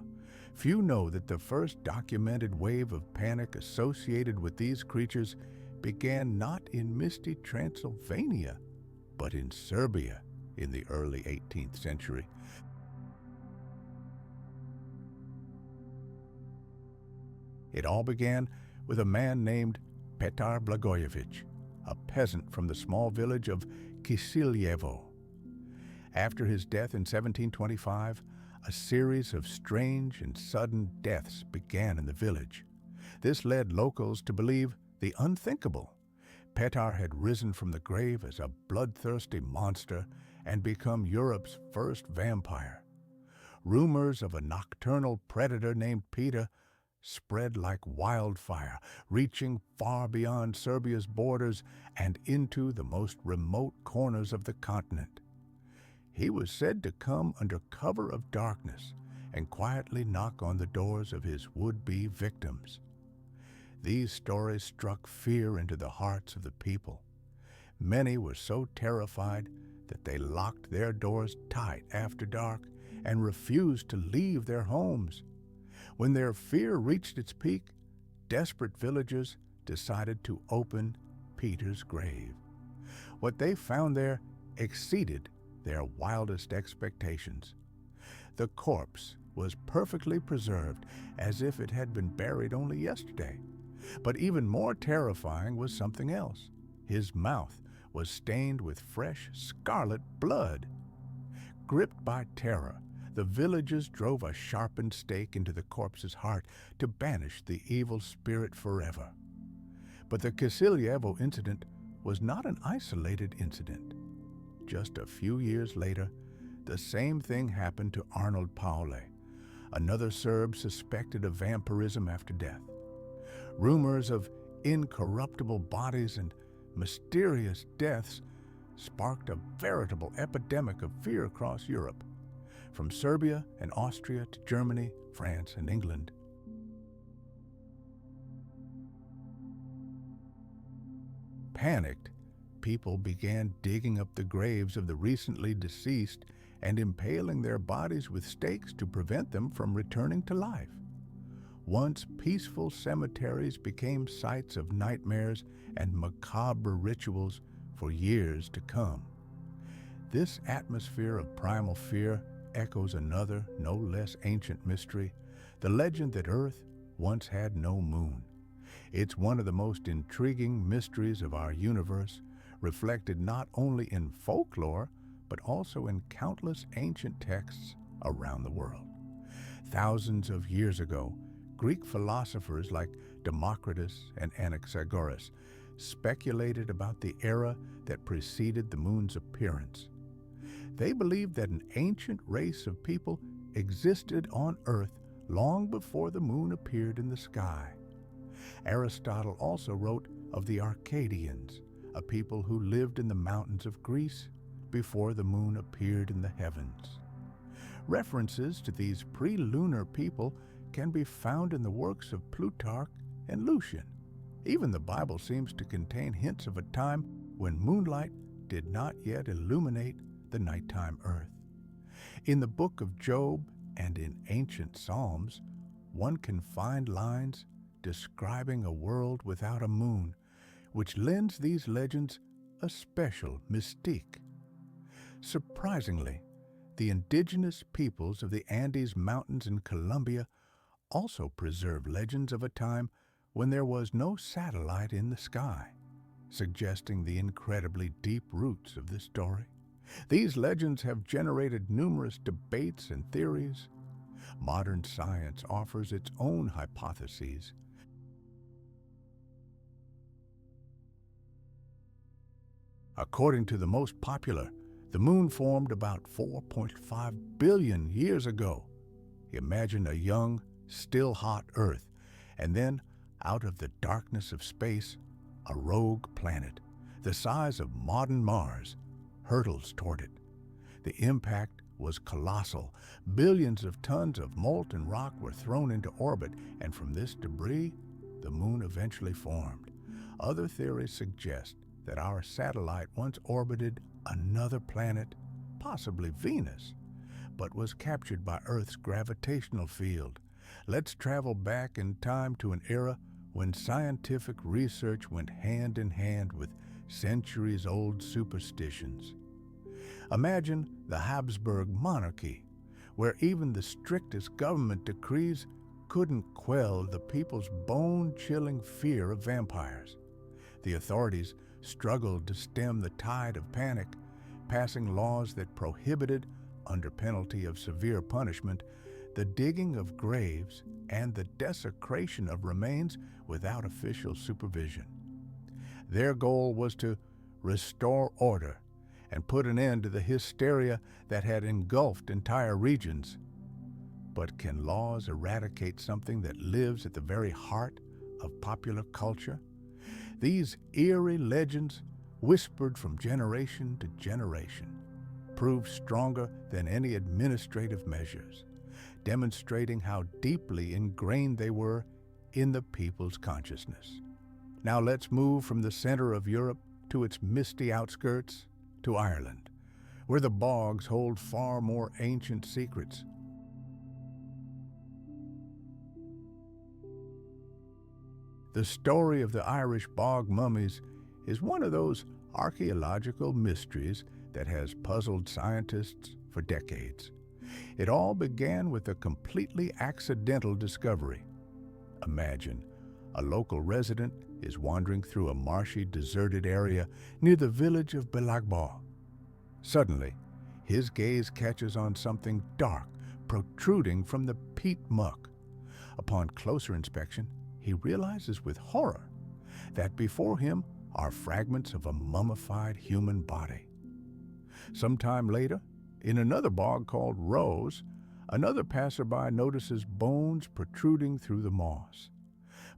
few know that the first documented wave of panic associated with these creatures began not in misty Transylvania, but in Serbia in the early 18th century. It all began with a man named Petar Blagojevich, a peasant from the small village of Kisiljevo. After his death in 1725, a series of strange and sudden deaths began in the village. This led locals to believe the unthinkable. Petar had risen from the grave as a bloodthirsty monster and become Europe's first vampire. Rumors of a nocturnal predator named Peter spread like wildfire, reaching far beyond Serbia's borders and into the most remote corners of the continent. He was said to come under cover of darkness and quietly knock on the doors of his would-be victims. These stories struck fear into the hearts of the people. Many were so terrified that they locked their doors tight after dark and refused to leave their homes. When their fear reached its peak, desperate villagers decided to open Peter's grave. What they found there exceeded their wildest expectations. The corpse was perfectly preserved, as if it had been buried only yesterday. But even more terrifying was something else. His mouth was stained with fresh scarlet blood. Gripped by terror, the villagers drove a sharpened stake into the corpse's heart to banish the evil spirit forever. But the Kisiljevo incident was not an isolated incident. Just a few years later, the same thing happened to Arnold Paule, another Serb suspected of vampirism after death. Rumors of incorruptible bodies and mysterious deaths sparked a veritable epidemic of fear across Europe, from Serbia and Austria to Germany, France, and England. Panicked, people began digging up the graves of the recently deceased and impaling their bodies with stakes to prevent them from returning to life. Once peaceful cemeteries became sites of nightmares and macabre rituals for years to come. This atmosphere of primal fear echoes another, no less ancient mystery, the legend that Earth once had no moon. It's one of the most intriguing mysteries of our universe, reflected not only in folklore, but also in countless ancient texts around the world. Thousands of years ago, Greek philosophers like Democritus and Anaxagoras speculated about the era that preceded the moon's appearance. They believed that an ancient race of people existed on Earth long before the moon appeared in the sky. Aristotle also wrote of the Arcadians, a people who lived in the mountains of Greece before the moon appeared in the heavens. References to these pre-lunar people can be found in the works of Plutarch and Lucian. Even the Bible seems to contain hints of a time when moonlight did not yet illuminate the nighttime earth. In the book of Job and in ancient Psalms, one can find lines describing a world without a moon, which lends these legends a special mystique. Surprisingly, the indigenous peoples of the Andes Mountains in Colombia also preserve legends of a time when there was no satellite in the sky, suggesting the incredibly deep roots of this story. These legends have generated numerous debates and theories. Modern science offers its own hypotheses. According to the most popular, the moon formed about 4.5 billion years ago. Imagine a young, still hot Earth, and then, out of the darkness of space, a rogue planet, the size of modern Mars, hurtles toward it. The impact was colossal. Billions of tons of molten rock were thrown into orbit, and from this debris, the moon eventually formed. Other theories suggest that our satellite once orbited another planet, possibly Venus, but was captured by Earth's gravitational field. Let's travel back in time to an era when scientific research went hand in hand with centuries-old superstitions. Imagine the Habsburg monarchy, where even the strictest government decrees couldn't quell the people's bone-chilling fear of vampires. The authorities struggled to stem the tide of panic, passing laws that prohibited, under penalty of severe punishment, the digging of graves and the desecration of remains without official supervision. Their goal was to restore order and put an end to the hysteria that had engulfed entire regions. But can laws eradicate something that lives at the very heart of popular culture? These eerie legends, whispered from generation to generation, prove stronger than any administrative measures, demonstrating how deeply ingrained they were in the people's consciousness. Now let's move from the center of Europe to its misty outskirts, to Ireland, where the bogs hold far more ancient secrets. The story of the Irish bog mummies is one of those archaeological mysteries that has puzzled scientists for decades. It all began with a completely accidental discovery. Imagine a local resident is wandering through a marshy, deserted area near the village of Belagbaw. Suddenly, his gaze catches on something dark protruding from the peat muck. Upon closer inspection, he realizes with horror that before him are fragments of a mummified human body. Sometime later, in another bog called Rose, another passerby notices bones protruding through the moss.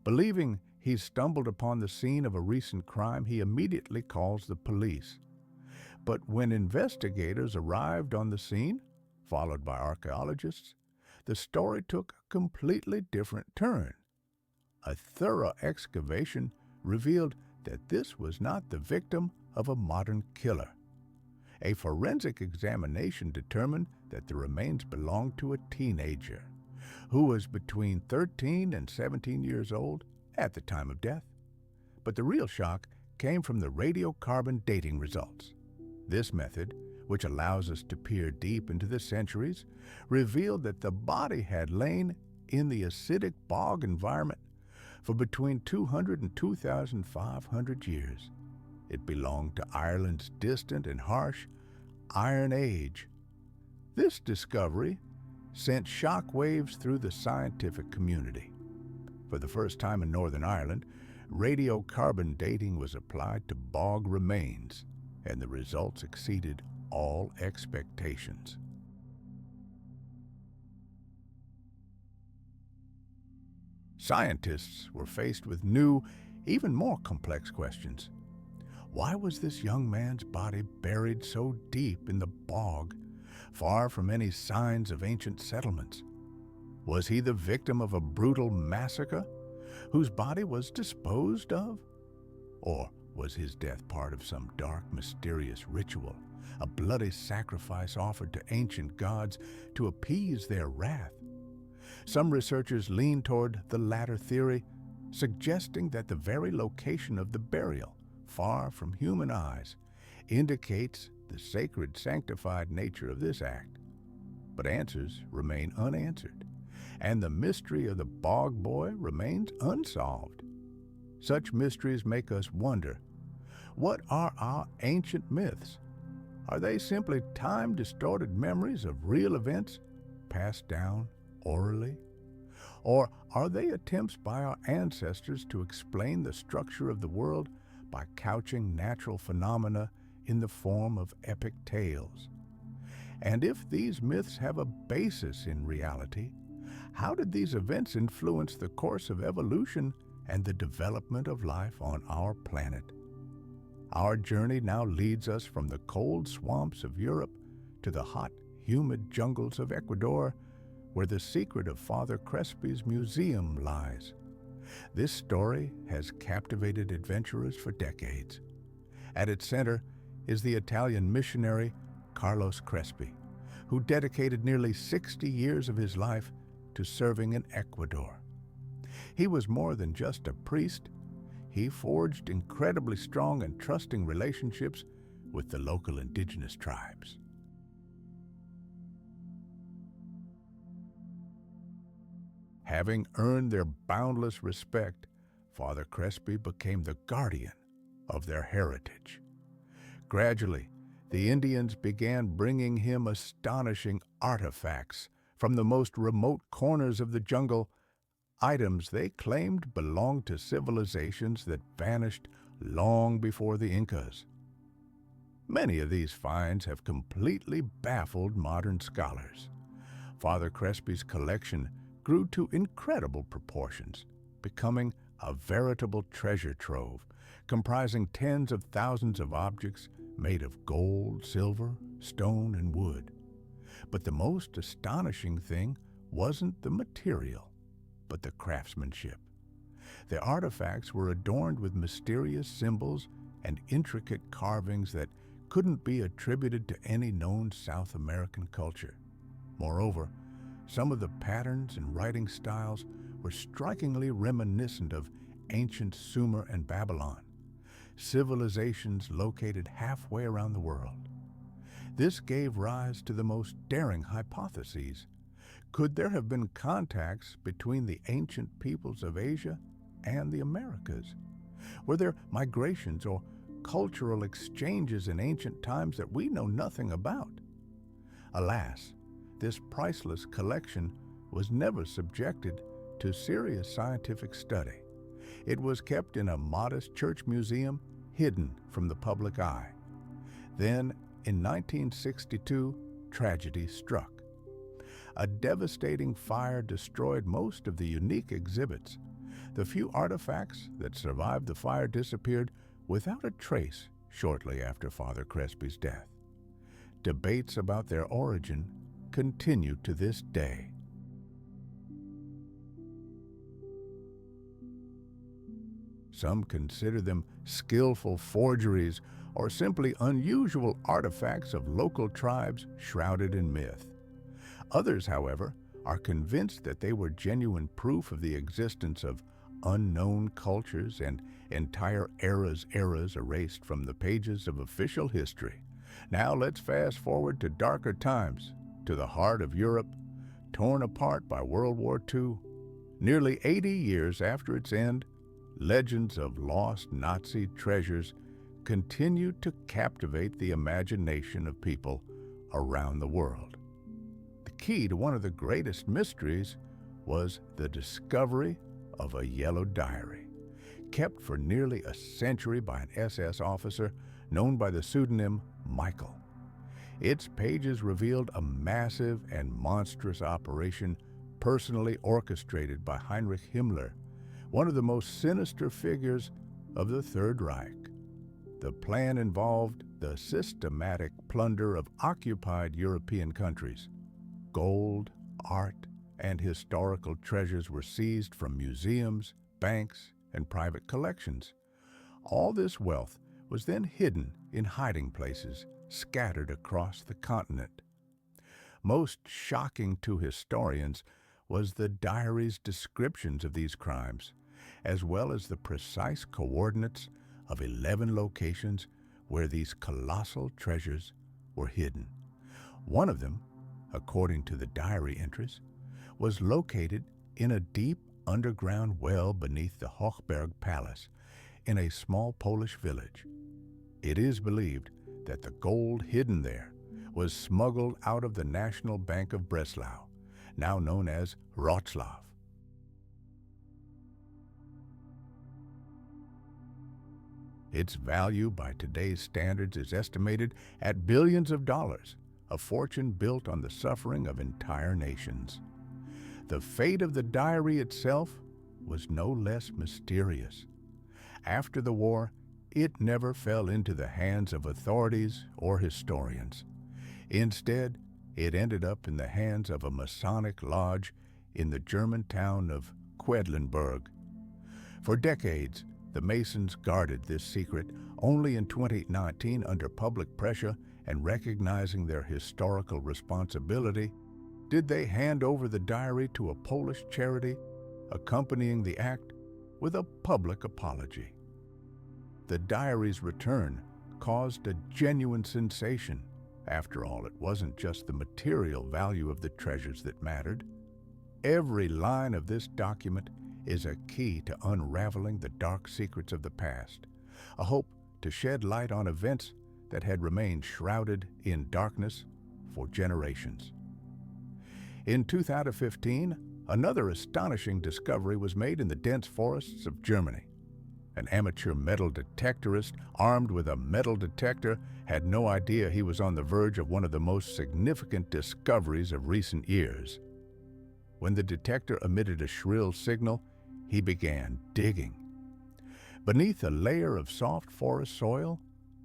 Believing he's stumbled upon the scene of a recent crime, he immediately calls the police. But when investigators arrived on the scene, followed by archaeologists, the story took a completely different turn. A thorough excavation revealed that this was not the victim of a modern killer. A forensic examination determined that the remains belonged to a teenager who was between 13 and 17 years old at the time of death. But the real shock came from the radiocarbon dating results. This method, which allows us to peer deep into the centuries, revealed that the body had lain in the acidic bog environment for between 200 and 2,500 years. It belonged to Ireland's distant and harsh Iron Age. This discovery sent shock waves through the scientific community. For the first time in Northern Ireland, radiocarbon dating was applied to bog remains, and the results exceeded all expectations. Scientists were faced with new, even more complex questions. Why was this young man's body buried so deep in the bog, far from any signs of ancient settlements? Was he the victim of a brutal massacre, whose body was disposed of? Or was his death part of some dark, mysterious ritual, a bloody sacrifice offered to ancient gods to appease their wrath? Some researchers lean toward the latter theory, suggesting that the very location of the burial, far from human eyes, indicates the sacred, sanctified nature of this act. But answers remain unanswered, and the mystery of the bog boy remains unsolved. Such mysteries make us wonder, what are our ancient myths? Are they simply time-distorted memories of real events passed down orally? Or are they attempts by our ancestors to explain the structure of the world by couching natural phenomena in the form of epic tales? And if these myths have a basis in reality, how did these events influence the course of evolution and the development of life on our planet? Our journey now leads us from the cold swamps of Europe to the hot, humid jungles of Ecuador, where the secret of Father Crespi's museum lies. This story has captivated adventurers for decades. At its center is the Italian missionary Carlos Crespi, who dedicated nearly 60 years of his life to serving in Ecuador. He was more than just a priest. He forged incredibly strong and trusting relationships with the local indigenous tribes. Having earned their boundless respect, Father Crespi became the guardian of their heritage. Gradually, the Indians began bringing him astonishing artifacts from the most remote corners of the jungle, items they claimed belonged to civilizations that vanished long before the Incas. Many of these finds have completely baffled modern scholars. Father Crespi's collection grew to incredible proportions, becoming a veritable treasure trove, comprising tens of thousands of objects made of gold, silver, stone, and wood. But the most astonishing thing wasn't the material, but the craftsmanship. The artifacts were adorned with mysterious symbols and intricate carvings that couldn't be attributed to any known South American culture. Moreover, some of the patterns and writing styles were strikingly reminiscent of ancient Sumer and Babylon, civilizations located halfway around the world. This gave rise to the most daring hypotheses. Could there have been contacts between the ancient peoples of Asia and the Americas? Were there migrations or cultural exchanges in ancient times that we know nothing about? Alas, this priceless collection was never subjected to serious scientific study. It was kept in a modest church museum, hidden from the public eye. Then, in 1962, tragedy struck. A devastating fire destroyed most of the unique exhibits. The few artifacts that survived the fire disappeared without a trace shortly after Father Crespi's death. Debates about their origin continue to this day. Some consider them skillful forgeries or simply unusual artifacts of local tribes shrouded in myth. Others, however, are convinced that they were genuine proof of the existence of unknown cultures and entire eras erased from the pages of official history. Now let's fast forward to darker times, to the heart of Europe, torn apart by World War II. Nearly 80 years after its end, legends of lost Nazi treasures continue to captivate the imagination of people around the world. The key to one of the greatest mysteries was the discovery of a yellow diary, kept for nearly a century by an SS officer known by the pseudonym Michael. Its pages revealed a massive and monstrous operation personally orchestrated by Heinrich Himmler, one of the most sinister figures of the Third Reich. The plan involved the systematic plunder of occupied European countries. Gold, art, and historical treasures were seized from museums, banks, and private collections. All this wealth was then hidden in hiding places scattered across the continent. Most shocking to historians was the diary's descriptions of these crimes, as well as the precise coordinates of 11 locations where these colossal treasures were hidden. One of them, according to the diary entries, was located in a deep underground well beneath the Hochberg Palace in a small Polish village. It is believed that the gold hidden there was smuggled out of the National Bank of Breslau, now known as Wrocław. Its value by today's standards is estimated at billions of dollars, a fortune built on the suffering of entire nations. The fate of the diary itself was no less mysterious. After the war, it never fell into the hands of authorities or historians. Instead, it ended up in the hands of a Masonic lodge in the German town of Quedlinburg. For decades, the Masons guarded this secret. Only in 2019, under public pressure and recognizing their historical responsibility, did they hand over the diary to a Polish charity, accompanying the act with a public apology. The diary's return caused a genuine sensation. After all, it wasn't just the material value of the treasures that mattered. Every line of this document is a key to unraveling the dark secrets of the past, a hope to shed light on events that had remained shrouded in darkness for generations. In 2015, another astonishing discovery was made in the dense forests of Germany. An amateur metal detectorist armed with a metal detector had no idea he was on the verge of one of the most significant discoveries of recent years. When the detector emitted a shrill signal, he began digging. Beneath a layer of soft forest soil,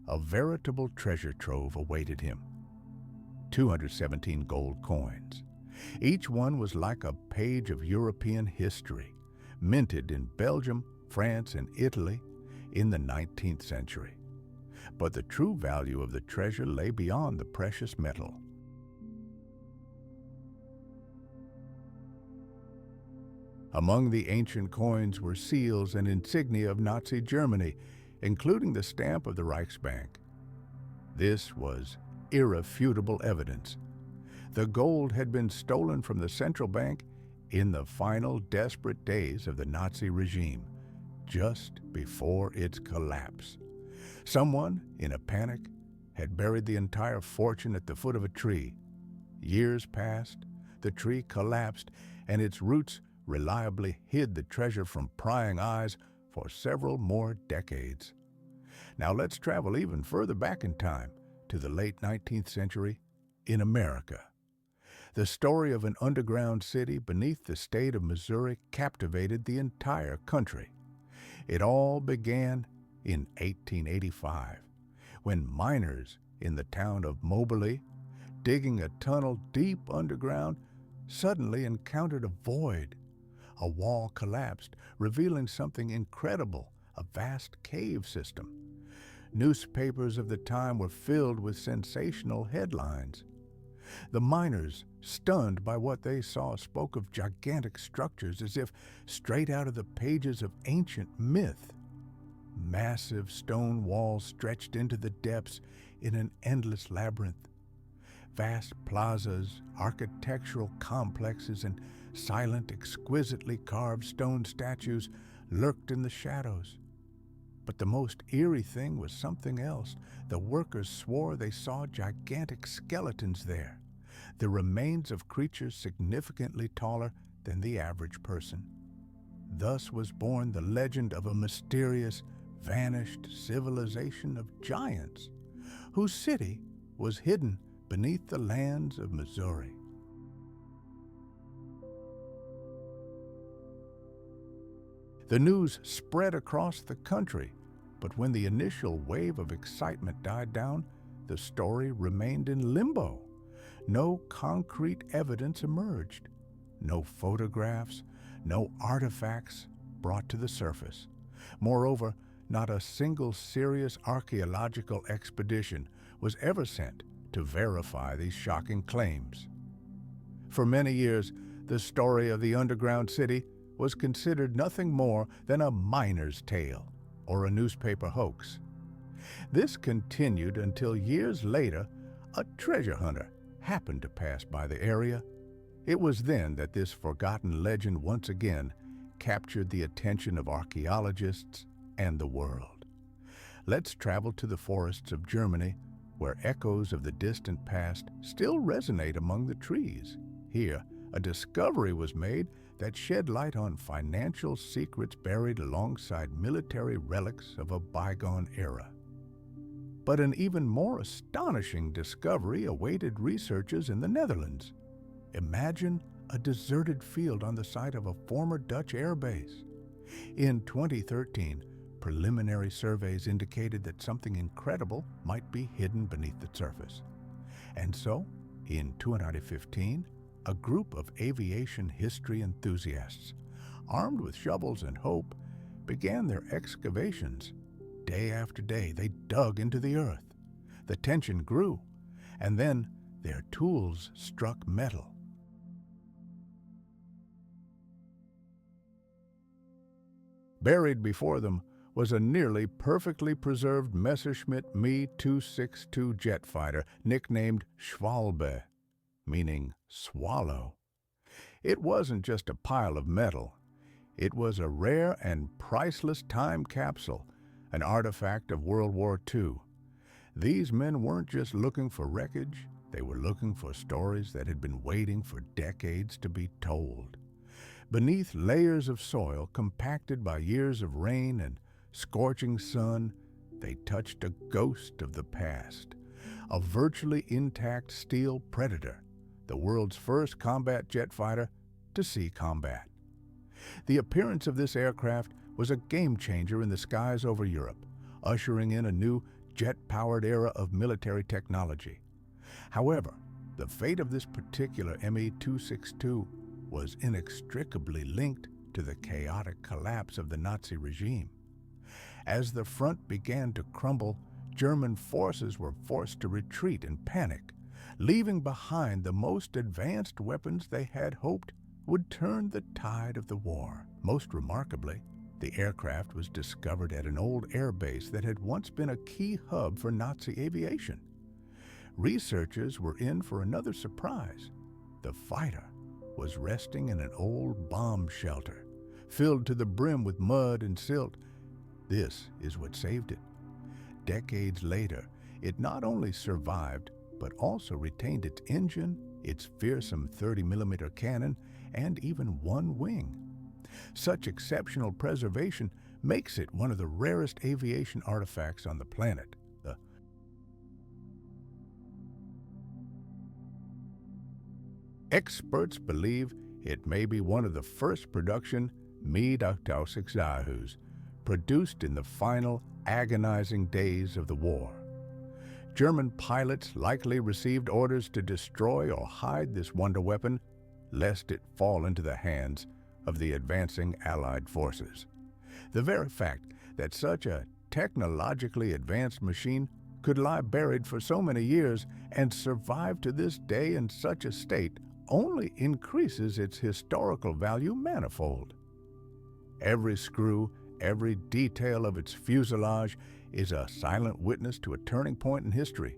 a veritable treasure trove awaited him. 217 gold coins. Each one was like a page of European history, minted in Belgium, France, and Italy in the 19th century. But the true value of the treasure lay beyond the precious metal. Among the ancient coins were seals and insignia of Nazi Germany, including the stamp of the Reichsbank. This was irrefutable evidence. The gold had been stolen from the central bank in the final desperate days of the Nazi regime, just before its collapse. Someone, in a panic, had buried the entire fortune at the foot of a tree. Years passed, the tree collapsed, and its roots reliably hid the treasure from prying eyes for several more decades. Now let's travel even further back in time, to the late 19th century in America. The story of an underground city beneath the state of Missouri captivated the entire country. It all began in 1885, when miners in the town of Moberly, digging a tunnel deep underground, suddenly encountered a void. A wall collapsed, revealing something incredible, a vast cave system. Newspapers of the time were filled with sensational headlines. The miners, stunned by what they saw, spoke of gigantic structures as if straight out of the pages of ancient myth. Massive stone walls stretched into the depths in an endless labyrinth. Vast plazas, architectural complexes, and silent, exquisitely carved stone statues lurked in the shadows. But the most eerie thing was something else. The workers swore they saw gigantic skeletons there, the remains of creatures significantly taller than the average person. Thus was born the legend of a mysterious, vanished civilization of giants, whose city was hidden beneath the lands of Missouri. The news spread across the country, but when the initial wave of excitement died down, the story remained in limbo. No concrete evidence emerged. No photographs, no artifacts brought to the surface. Moreover, not a single serious archaeological expedition was ever sent to verify these shocking claims. For many years, the story of the underground city was considered nothing more than a miner's tale or a newspaper hoax. This continued until years later, A treasure hunter happened to pass by the area. It was then that this forgotten legend once again captured the attention of archaeologists and the world. Let's travel to the forests of Germany, where echoes of the distant past still resonate among the trees. Here, a discovery was made that shed light on financial secrets buried alongside military relics of a bygone era. But an even more astonishing discovery awaited researchers in the Netherlands. Imagine a deserted field on the site of a former Dutch air base. In 2013, preliminary surveys indicated that something incredible might be hidden beneath the surface. And so, in 2015, a group of aviation history enthusiasts, armed with shovels and hope, began their excavations. Day after day, they dug into the earth. The tension grew, and then their tools struck metal. Buried before them was a nearly perfectly preserved Messerschmitt Me 262 jet fighter nicknamed Schwalbe, meaning swallow. It wasn't just a pile of metal. It was a rare and priceless time capsule, an artifact of World War II. These men weren't just looking for wreckage, they were looking for stories that had been waiting for decades to be told. Beneath layers of soil compacted by years of rain and scorching sun, they touched a ghost of the past, a virtually intact steel Predator, the world's first combat jet fighter to see combat. The appearance of this aircraft was a game-changer in the skies over Europe, ushering in a new jet-powered era of military technology. However, the fate of this particular Me-262 was inextricably linked to the chaotic collapse of the Nazi regime. As the front began to crumble, German forces were forced to retreat in panic, leaving behind the most advanced weapons they had hoped would turn the tide of the war. Most remarkably, the aircraft was discovered at an old air base that had once been a key hub for Nazi aviation. Researchers were in for another surprise. The fighter was resting in an old bomb shelter, filled to the brim with mud and silt. This is what saved it. Decades later, it not only survived, but also retained its engine, its fearsome 30mm cannon, and even one wing. Such exceptional preservation makes it one of the rarest aviation artifacts on the planet. Experts believe it may be one of the first production Me-262s, produced in the final, agonizing days of the war. German pilots likely received orders to destroy or hide this wonder weapon, lest it fall into the hands of the advancing Allied forces. The very fact that such a technologically advanced machine could lie buried for so many years and survive to this day in such a state only increases its historical value manifold. Every screw, every detail of its fuselage is a silent witness to a turning point in history.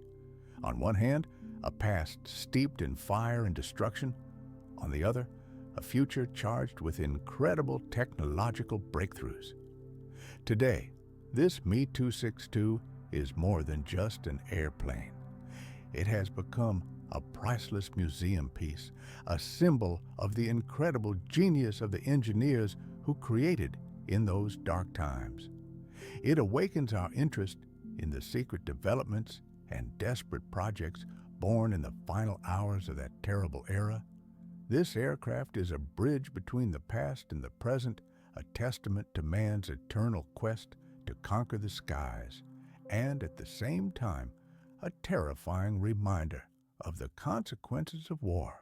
On one hand, a past steeped in fire and destruction. On the other, a future charged with incredible technological breakthroughs. Today, this Me-262 is more than just an airplane. It has become a priceless museum piece, a symbol of the incredible genius of the engineers who created in those dark times. It awakens our interest in the secret developments and desperate projects born in the final hours of that terrible era. This aircraft is a bridge between the past and the present, a testament to man's eternal quest to conquer the skies, and at the same time, a terrifying reminder of the consequences of war,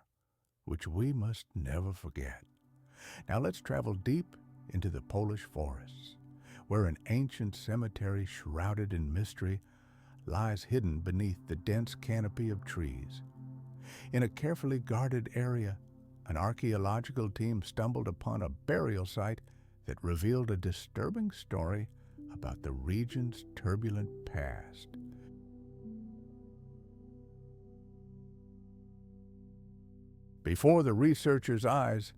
which we must never forget. Now let's travel deep into the Polish forests, where an ancient cemetery shrouded in mystery lies hidden beneath the dense canopy of trees. In a carefully guarded area, an archaeological team stumbled upon a burial site that revealed a disturbing story about the region's turbulent past. Before the researchers' eyes,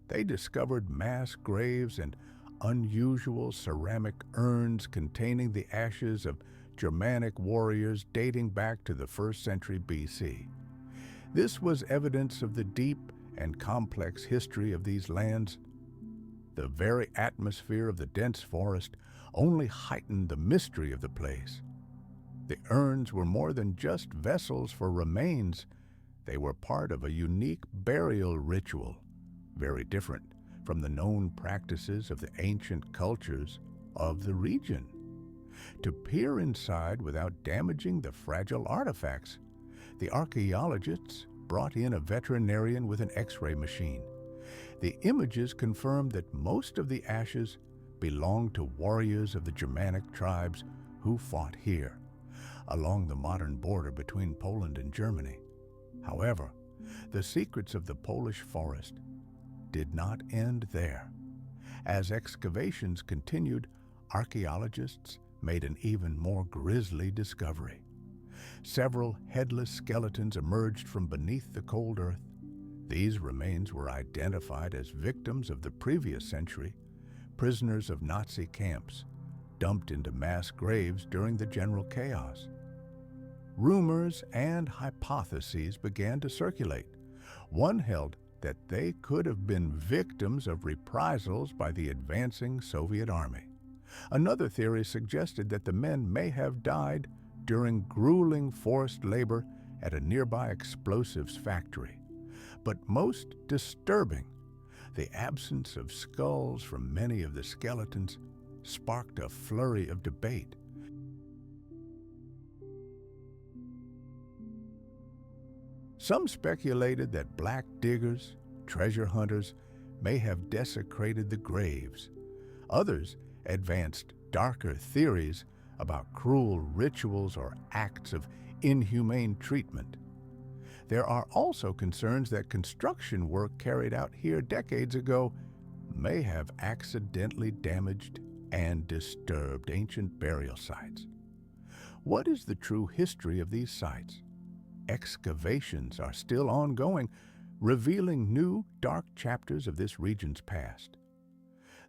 they discovered mass graves and unusual ceramic urns containing the ashes of Germanic warriors dating back to the 1st century BC. This was evidence of the deep and complex history of these lands. The very atmosphere of the dense forest only heightened the mystery of the place. The urns were more than just vessels for remains. They were part of a unique burial ritual, very different from the known practices of the ancient cultures of the region. To peer inside without damaging the fragile artifacts, the archaeologists brought in a veterinarian with an X-ray machine. The images confirmed that most of the ashes belonged to warriors of the Germanic tribes who fought here, along the modern border between Poland and Germany. However, the secrets of the Polish forest did not end there. As excavations continued, archaeologists made an even more grisly discovery. Several headless skeletons emerged from beneath the cold earth. These remains were identified as victims of the previous century, prisoners of Nazi camps, dumped into mass graves during the general chaos. Rumors and hypotheses began to circulate. One held that they could have been victims of reprisals by the advancing Soviet army. Another theory suggested that the men may have died during grueling forced labor at a nearby explosives factory. But most disturbing, the absence of skulls from many of the skeletons sparked a flurry of debate. Some speculated that black diggers, treasure hunters, may have desecrated the graves. Others advanced darker theories about cruel rituals or acts of inhumane treatment. There are also concerns that construction work carried out here decades ago may have accidentally damaged and disturbed ancient burial sites. What is the true history of these sites? Excavations are still ongoing, revealing new, dark chapters of this region's past.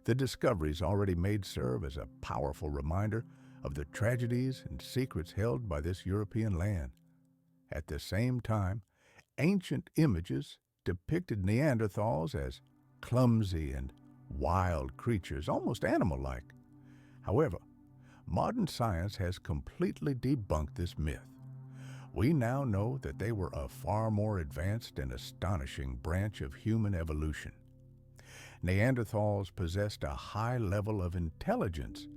The discoveries already made serve as a powerful reminder of the tragedies and secrets held by this European land. At the same time, ancient images depicted Neanderthals as clumsy and wild creatures, almost animal-like. However, modern science has completely debunked this myth. We now know that they were a far more advanced and astonishing branch of human evolution. Neanderthals possessed a high level of intelligence.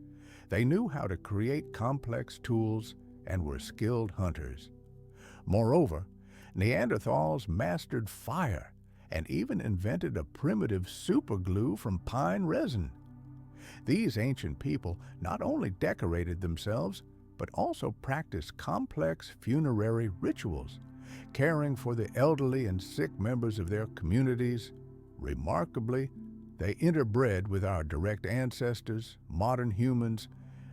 They knew how to create complex tools and were skilled hunters. Moreover, Neanderthals mastered fire and even invented a primitive superglue from pine resin. These ancient people not only decorated themselves, but also practiced complex funerary rituals, caring for the elderly and sick members of their communities. Remarkably, they interbred with our direct ancestors, modern humans,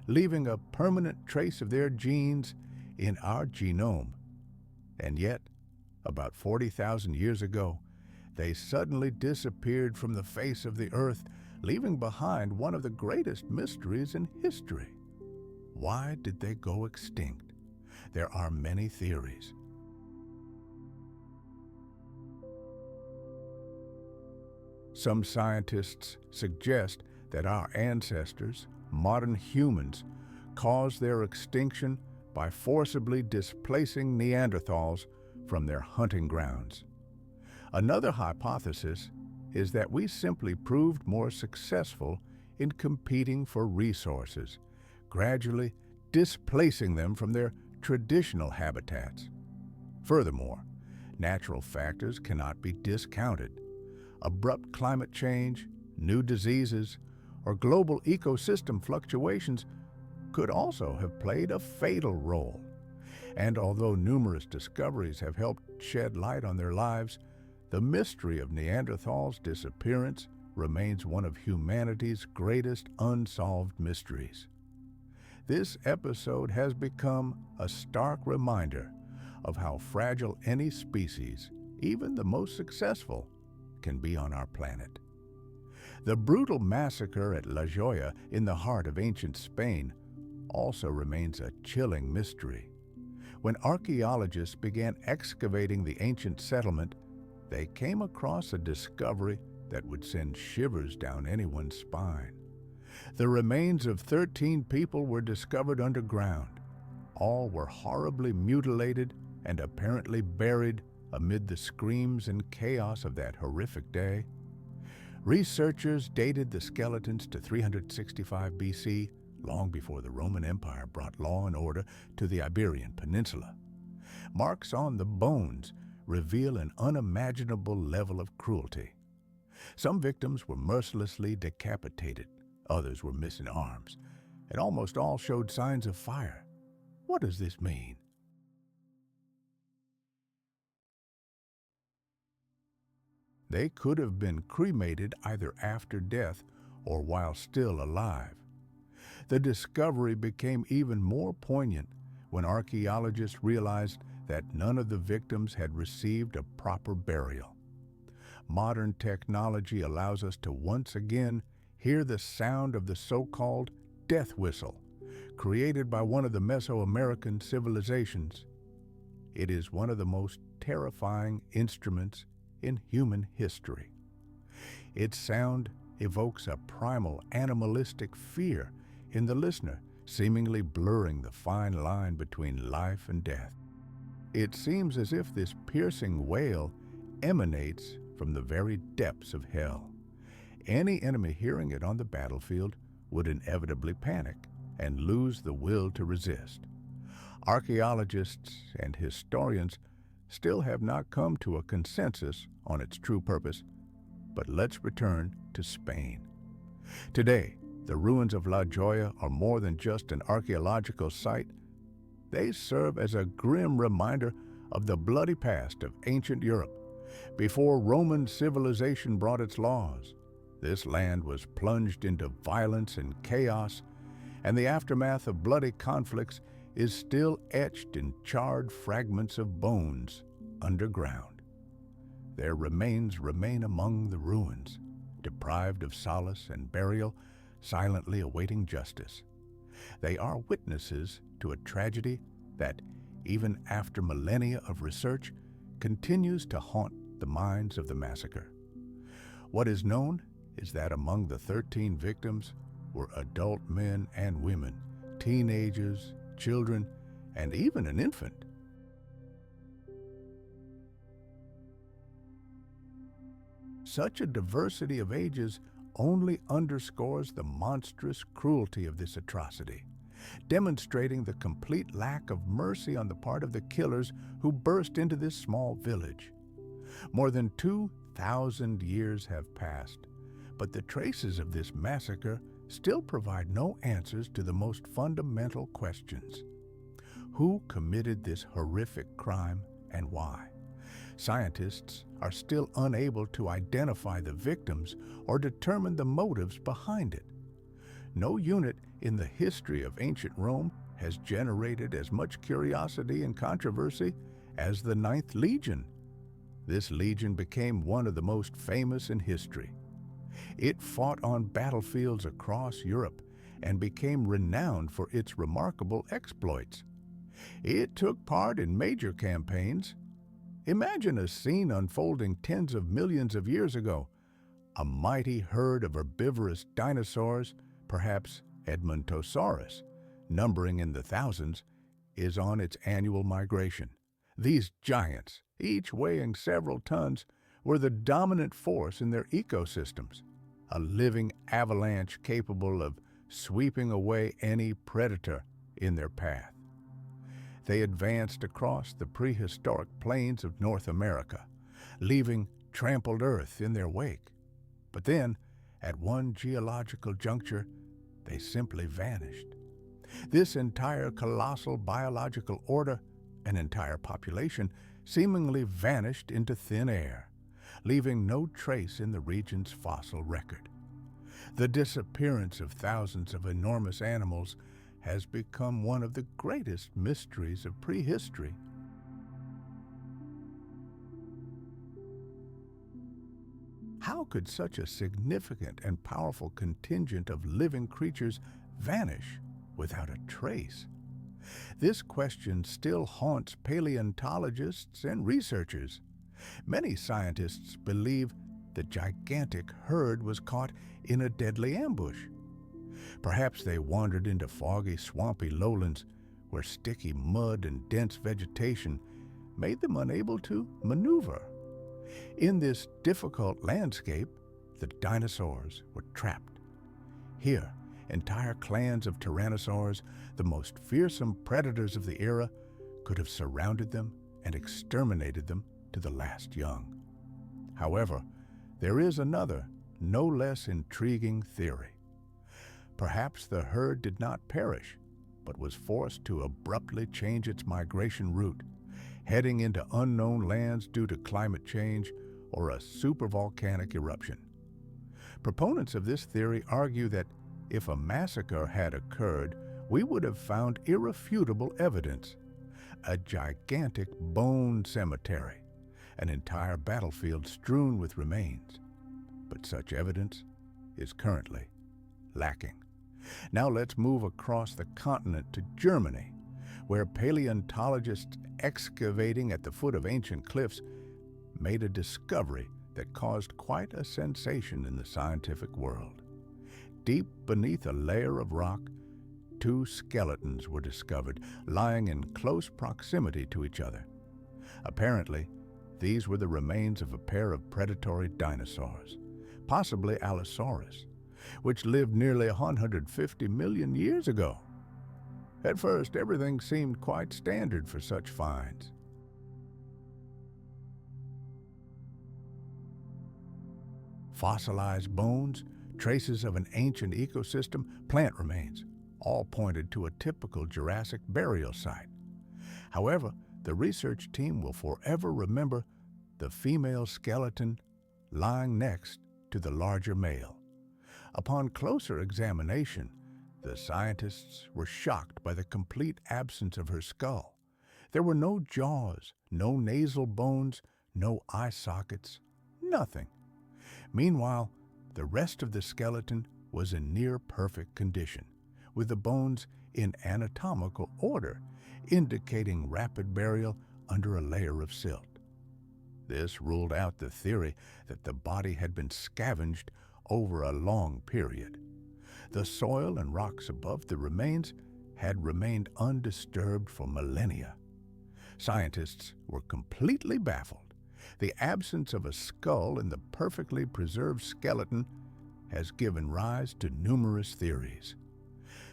leaving a permanent trace of their genes in our genome. And yet, about 40,000 years ago, they suddenly disappeared from the face of the earth, leaving behind one of the greatest mysteries in history. Why did they go extinct? There are many theories. Some scientists suggest that our ancestors, modern humans, caused their extinction by forcibly displacing Neanderthals from their hunting grounds. Another hypothesis is that we simply proved more successful in competing for resources, gradually displacing them from their traditional habitats. Furthermore, natural factors cannot be discounted. Abrupt climate change, new diseases, or global ecosystem fluctuations could also have played a fatal role. And although numerous discoveries have helped shed light on their lives, the mystery of Neanderthals' disappearance remains one of humanity's greatest unsolved mysteries. This episode has become a stark reminder of how fragile any species, even the most successful, can be on our planet. The brutal massacre at La Joya in the heart of ancient Spain also remains a chilling mystery. When archaeologists began excavating the ancient settlement, they came across a discovery that would send shivers down anyone's spine. The remains of 13 people were discovered underground. All were horribly mutilated and apparently buried amid the screams and chaos of that horrific day. Researchers dated the skeletons to 365 BC, long before the Roman Empire brought law and order to the Iberian Peninsula. Marks on the bones reveal an unimaginable level of cruelty. Some victims were mercilessly decapitated, others were missing arms, and almost all showed signs of fire. What does this mean? They could have been cremated either after death or while still alive. The discovery became even more poignant when archaeologists realized that none of the victims had received a proper burial. Modern technology allows us to once again hear the sound of the so-called death whistle, created by one of the Mesoamerican civilizations. It is one of the most terrifying instruments in human history. Its sound evokes a primal animalistic fear in the listener, seemingly blurring the fine line between life and death. It seems as if this piercing wail emanates from the very depths of hell. Any enemy hearing it on the battlefield would inevitably panic and lose the will to resist. Archaeologists and historians still have not come to a consensus on its true purpose, but let's return to Spain. Today, the ruins of La Joya are more than just an archaeological site. They serve as a grim reminder of the bloody past of ancient Europe. Before Roman civilization brought its laws, this land was plunged into violence and chaos, and the aftermath of bloody conflicts is still etched in charred fragments of bones underground. Their remains remain among the ruins, deprived of solace and burial, silently awaiting justice. They are witnesses to a tragedy that, even after millennia of research, continues to haunt the minds of the massacre. What is known is that among the 13 victims were adult men and women, teenagers, children, and even an infant. Such a diversity of ages only underscores the monstrous cruelty of this atrocity, demonstrating the complete lack of mercy on the part of the killers who burst into this small village. More than 2,000 years have passed, but the traces of this massacre still provide no answers to the most fundamental questions. Who committed this horrific crime and why? Scientists are still unable to identify the victims or determine the motives behind it. No unit in the history of ancient Rome has generated as much curiosity and controversy as the Ninth Legion. This legion became one of the most famous in history. It fought on battlefields across Europe and became renowned for its remarkable exploits. It took part in major campaigns. Imagine a scene unfolding tens of millions of years ago. A mighty herd of herbivorous dinosaurs, perhaps Edmontosaurus, numbering in the thousands, is on its annual migration. These giants, each weighing several tons, were the dominant force in their ecosystems, a living avalanche capable of sweeping away any predator in their path. They advanced across the prehistoric plains of North America, leaving trampled earth in their wake. But then, at one geological juncture, they simply vanished. This entire colossal biological order, an entire population, seemingly vanished into thin air, leaving no trace in the region's fossil record. The disappearance of thousands of enormous animals has become one of the greatest mysteries of prehistory. could such a significant and powerful contingent of living creatures vanish without a trace? This question still haunts paleontologists and researchers. Many scientists believe the gigantic herd was caught in a deadly ambush. Perhaps they wandered into foggy, swampy lowlands where sticky mud and dense vegetation made them unable to maneuver. In this difficult landscape, the dinosaurs were trapped. Here, entire clans of tyrannosaurs, the most fearsome predators of the era, could have surrounded them and exterminated them to the last young. However, there is another, no less intriguing theory. Perhaps the herd did not perish, but was forced to abruptly change its migration route, heading into unknown lands due to climate change or a supervolcanic eruption. Proponents of this theory argue that if a massacre had occurred, we would have found irrefutable evidence: a gigantic bone cemetery, an entire battlefield strewn with remains. But such evidence is currently lacking. Now let's move across the continent to Germany, where paleontologists excavating at the foot of ancient cliffs made a discovery that caused quite a sensation in the scientific world. Deep beneath a layer of rock, two skeletons were discovered, lying in close proximity to each other. Apparently, these were the remains of a pair of predatory dinosaurs, possibly Allosaurus, which lived nearly 150 million years ago. At first, everything seemed quite standard for such finds. Fossilized bones, traces of an ancient ecosystem, plant remains, all pointed to a typical Jurassic burial site. However, the research team will forever remember the female skeleton lying next to the larger male. Upon closer examination, the scientists were shocked by the complete absence of her skull. There were no jaws, no nasal bones, no eye sockets, nothing. Meanwhile, the rest of the skeleton was in near-perfect condition, with the bones in anatomical order, indicating rapid burial under a layer of silt. This ruled out the theory that the body had been scavenged over a long period. The soil and rocks above the remains had remained undisturbed for millennia. Scientists were completely baffled. The absence of a skull in the perfectly preserved skeleton has given rise to numerous theories.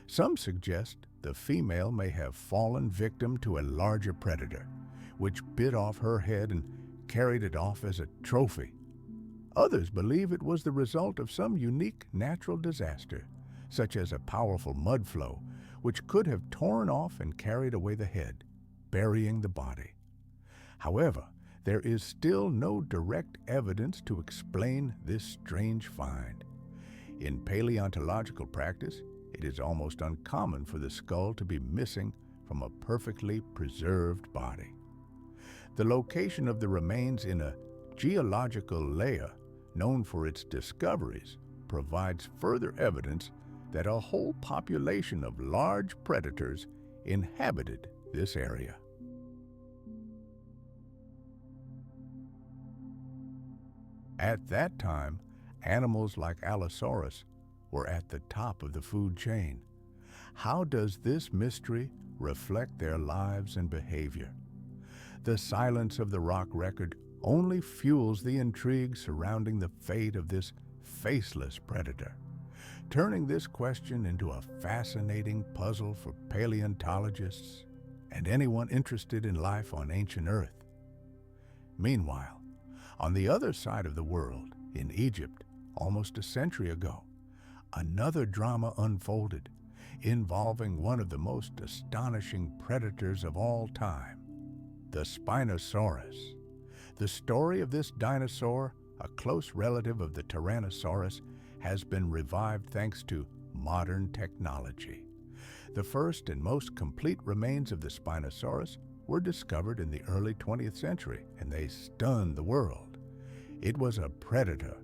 Some suggest the female may have fallen victim to a larger predator, which bit off her head and carried it off as a trophy. Others believe it was the result of some unique natural disaster, such as a powerful mud flow, which could have torn off and carried away the head, burying the body. However, there is still no direct evidence to explain this strange find. In paleontological practice, it is almost uncommon for the skull to be missing from a perfectly preserved body. The location of the remains in a geological layer known for its discoveries provides further evidence that a whole population of large predators inhabited this area. At that time, animals like Allosaurus were at the top of the food chain. How does this mystery reflect their lives and behavior? The silence of the rock record only fuels the intrigue surrounding the fate of this faceless predator, turning this question into a fascinating puzzle for paleontologists and anyone interested in life on ancient Earth. Meanwhile, on the other side of the world, in Egypt, almost a century ago, another drama unfolded, involving one of the most astonishing predators of all time, the Spinosaurus. The story of this dinosaur, a close relative of the Tyrannosaurus, has been revived thanks to modern technology. The first and most complete remains of the Spinosaurus were discovered in the early 20th century, and they stunned the world. It was a predator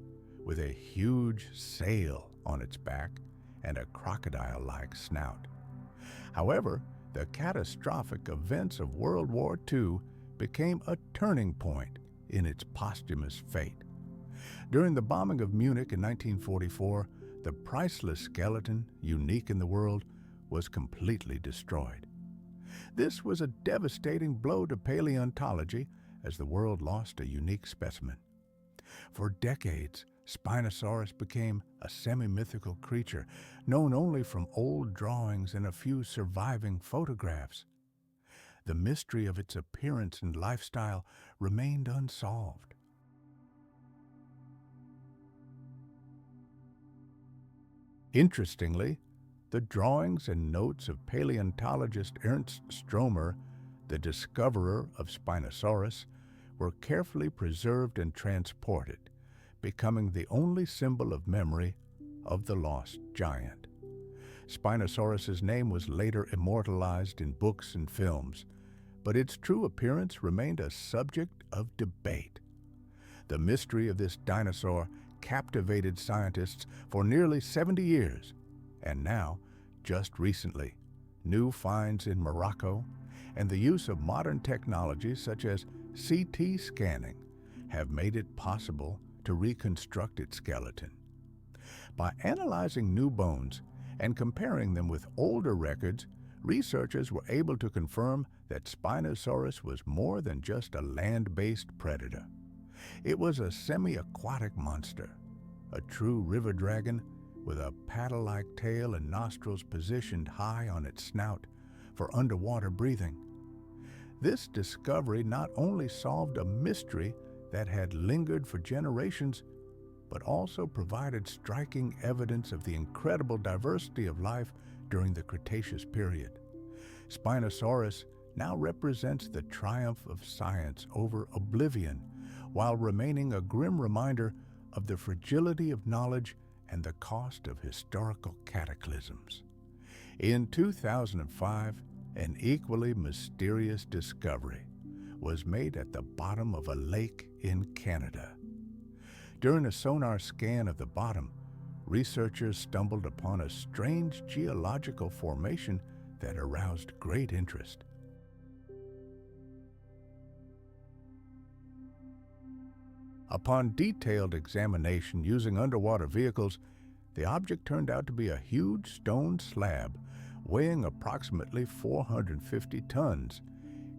with a huge sail on its back and a crocodile-like snout. However, the catastrophic events of World War II became a turning point in its posthumous fate. During the bombing of Munich in 1944, the priceless skeleton, unique in the world, was completely destroyed. This was a devastating blow to paleontology as the world lost a unique specimen. For decades, Spinosaurus became a semi-mythical creature, known only from old drawings and a few surviving photographs. The mystery of its appearance and lifestyle remained unsolved. Interestingly, the drawings and notes of paleontologist Ernst Stromer, the discoverer of Spinosaurus, were carefully preserved and transported, becoming the only symbol of memory of the lost giant. Spinosaurus's name was later immortalized in books and films, but its true appearance remained a subject of debate. The mystery of this dinosaur captivated scientists for nearly 70 years, and now, just recently, new finds in Morocco and the use of modern technologies such as CT scanning have made it possible to reconstruct its skeleton. By analyzing new bones and comparing them with older records, researchers were able to confirm that Spinosaurus was more than just a land-based predator. It was a semi-aquatic monster, a true river dragon with a paddle-like tail and nostrils positioned high on its snout for underwater breathing. This discovery not only solved a mystery that had lingered for generations, but also provided striking evidence of the incredible diversity of life during the Cretaceous period. Spinosaurus now represents the triumph of science over oblivion, while remaining a grim reminder of the fragility of knowledge and the cost of historical cataclysms. In 2005, an equally mysterious discovery was made at the bottom of a lake in Canada. During a sonar scan of the bottom, researchers stumbled upon a strange geological formation that aroused great interest. Upon detailed examination using underwater vehicles, the object turned out to be a huge stone slab weighing approximately 450 tons,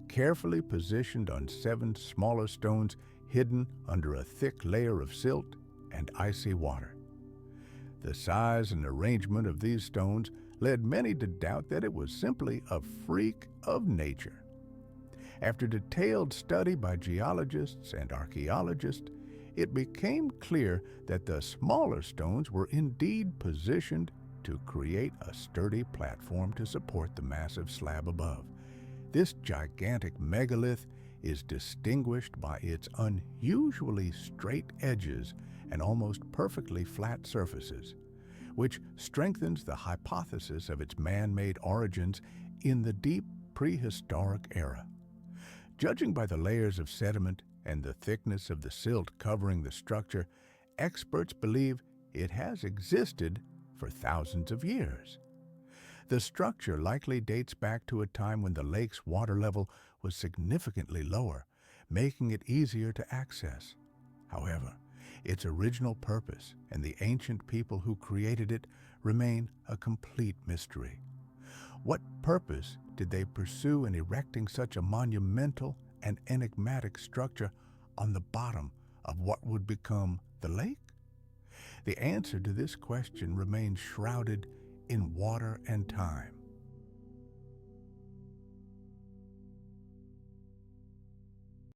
carefully positioned on 7 smaller stones hidden under a thick layer of silt and icy water. The size and arrangement of these stones led many to doubt that it was simply a freak of nature. After detailed study by geologists and archaeologists, it became clear that the smaller stones were indeed positioned to create a sturdy platform to support the massive slab above. This gigantic megalith is distinguished by its unusually straight edges and almost perfectly flat surfaces, which strengthens the hypothesis of its man-made origins in the deep prehistoric era. Judging by the layers of sediment and the thickness of the silt covering the structure, experts believe it has existed for thousands of years. The structure likely dates back to a time when the lake's water level was significantly lower, making it easier to access. However, its original purpose and the ancient people who created it remain a complete mystery. What purpose did they pursue in erecting such a monumental and enigmatic structure on the bottom of what would become the lake? The answer to this question remains shrouded in water and time.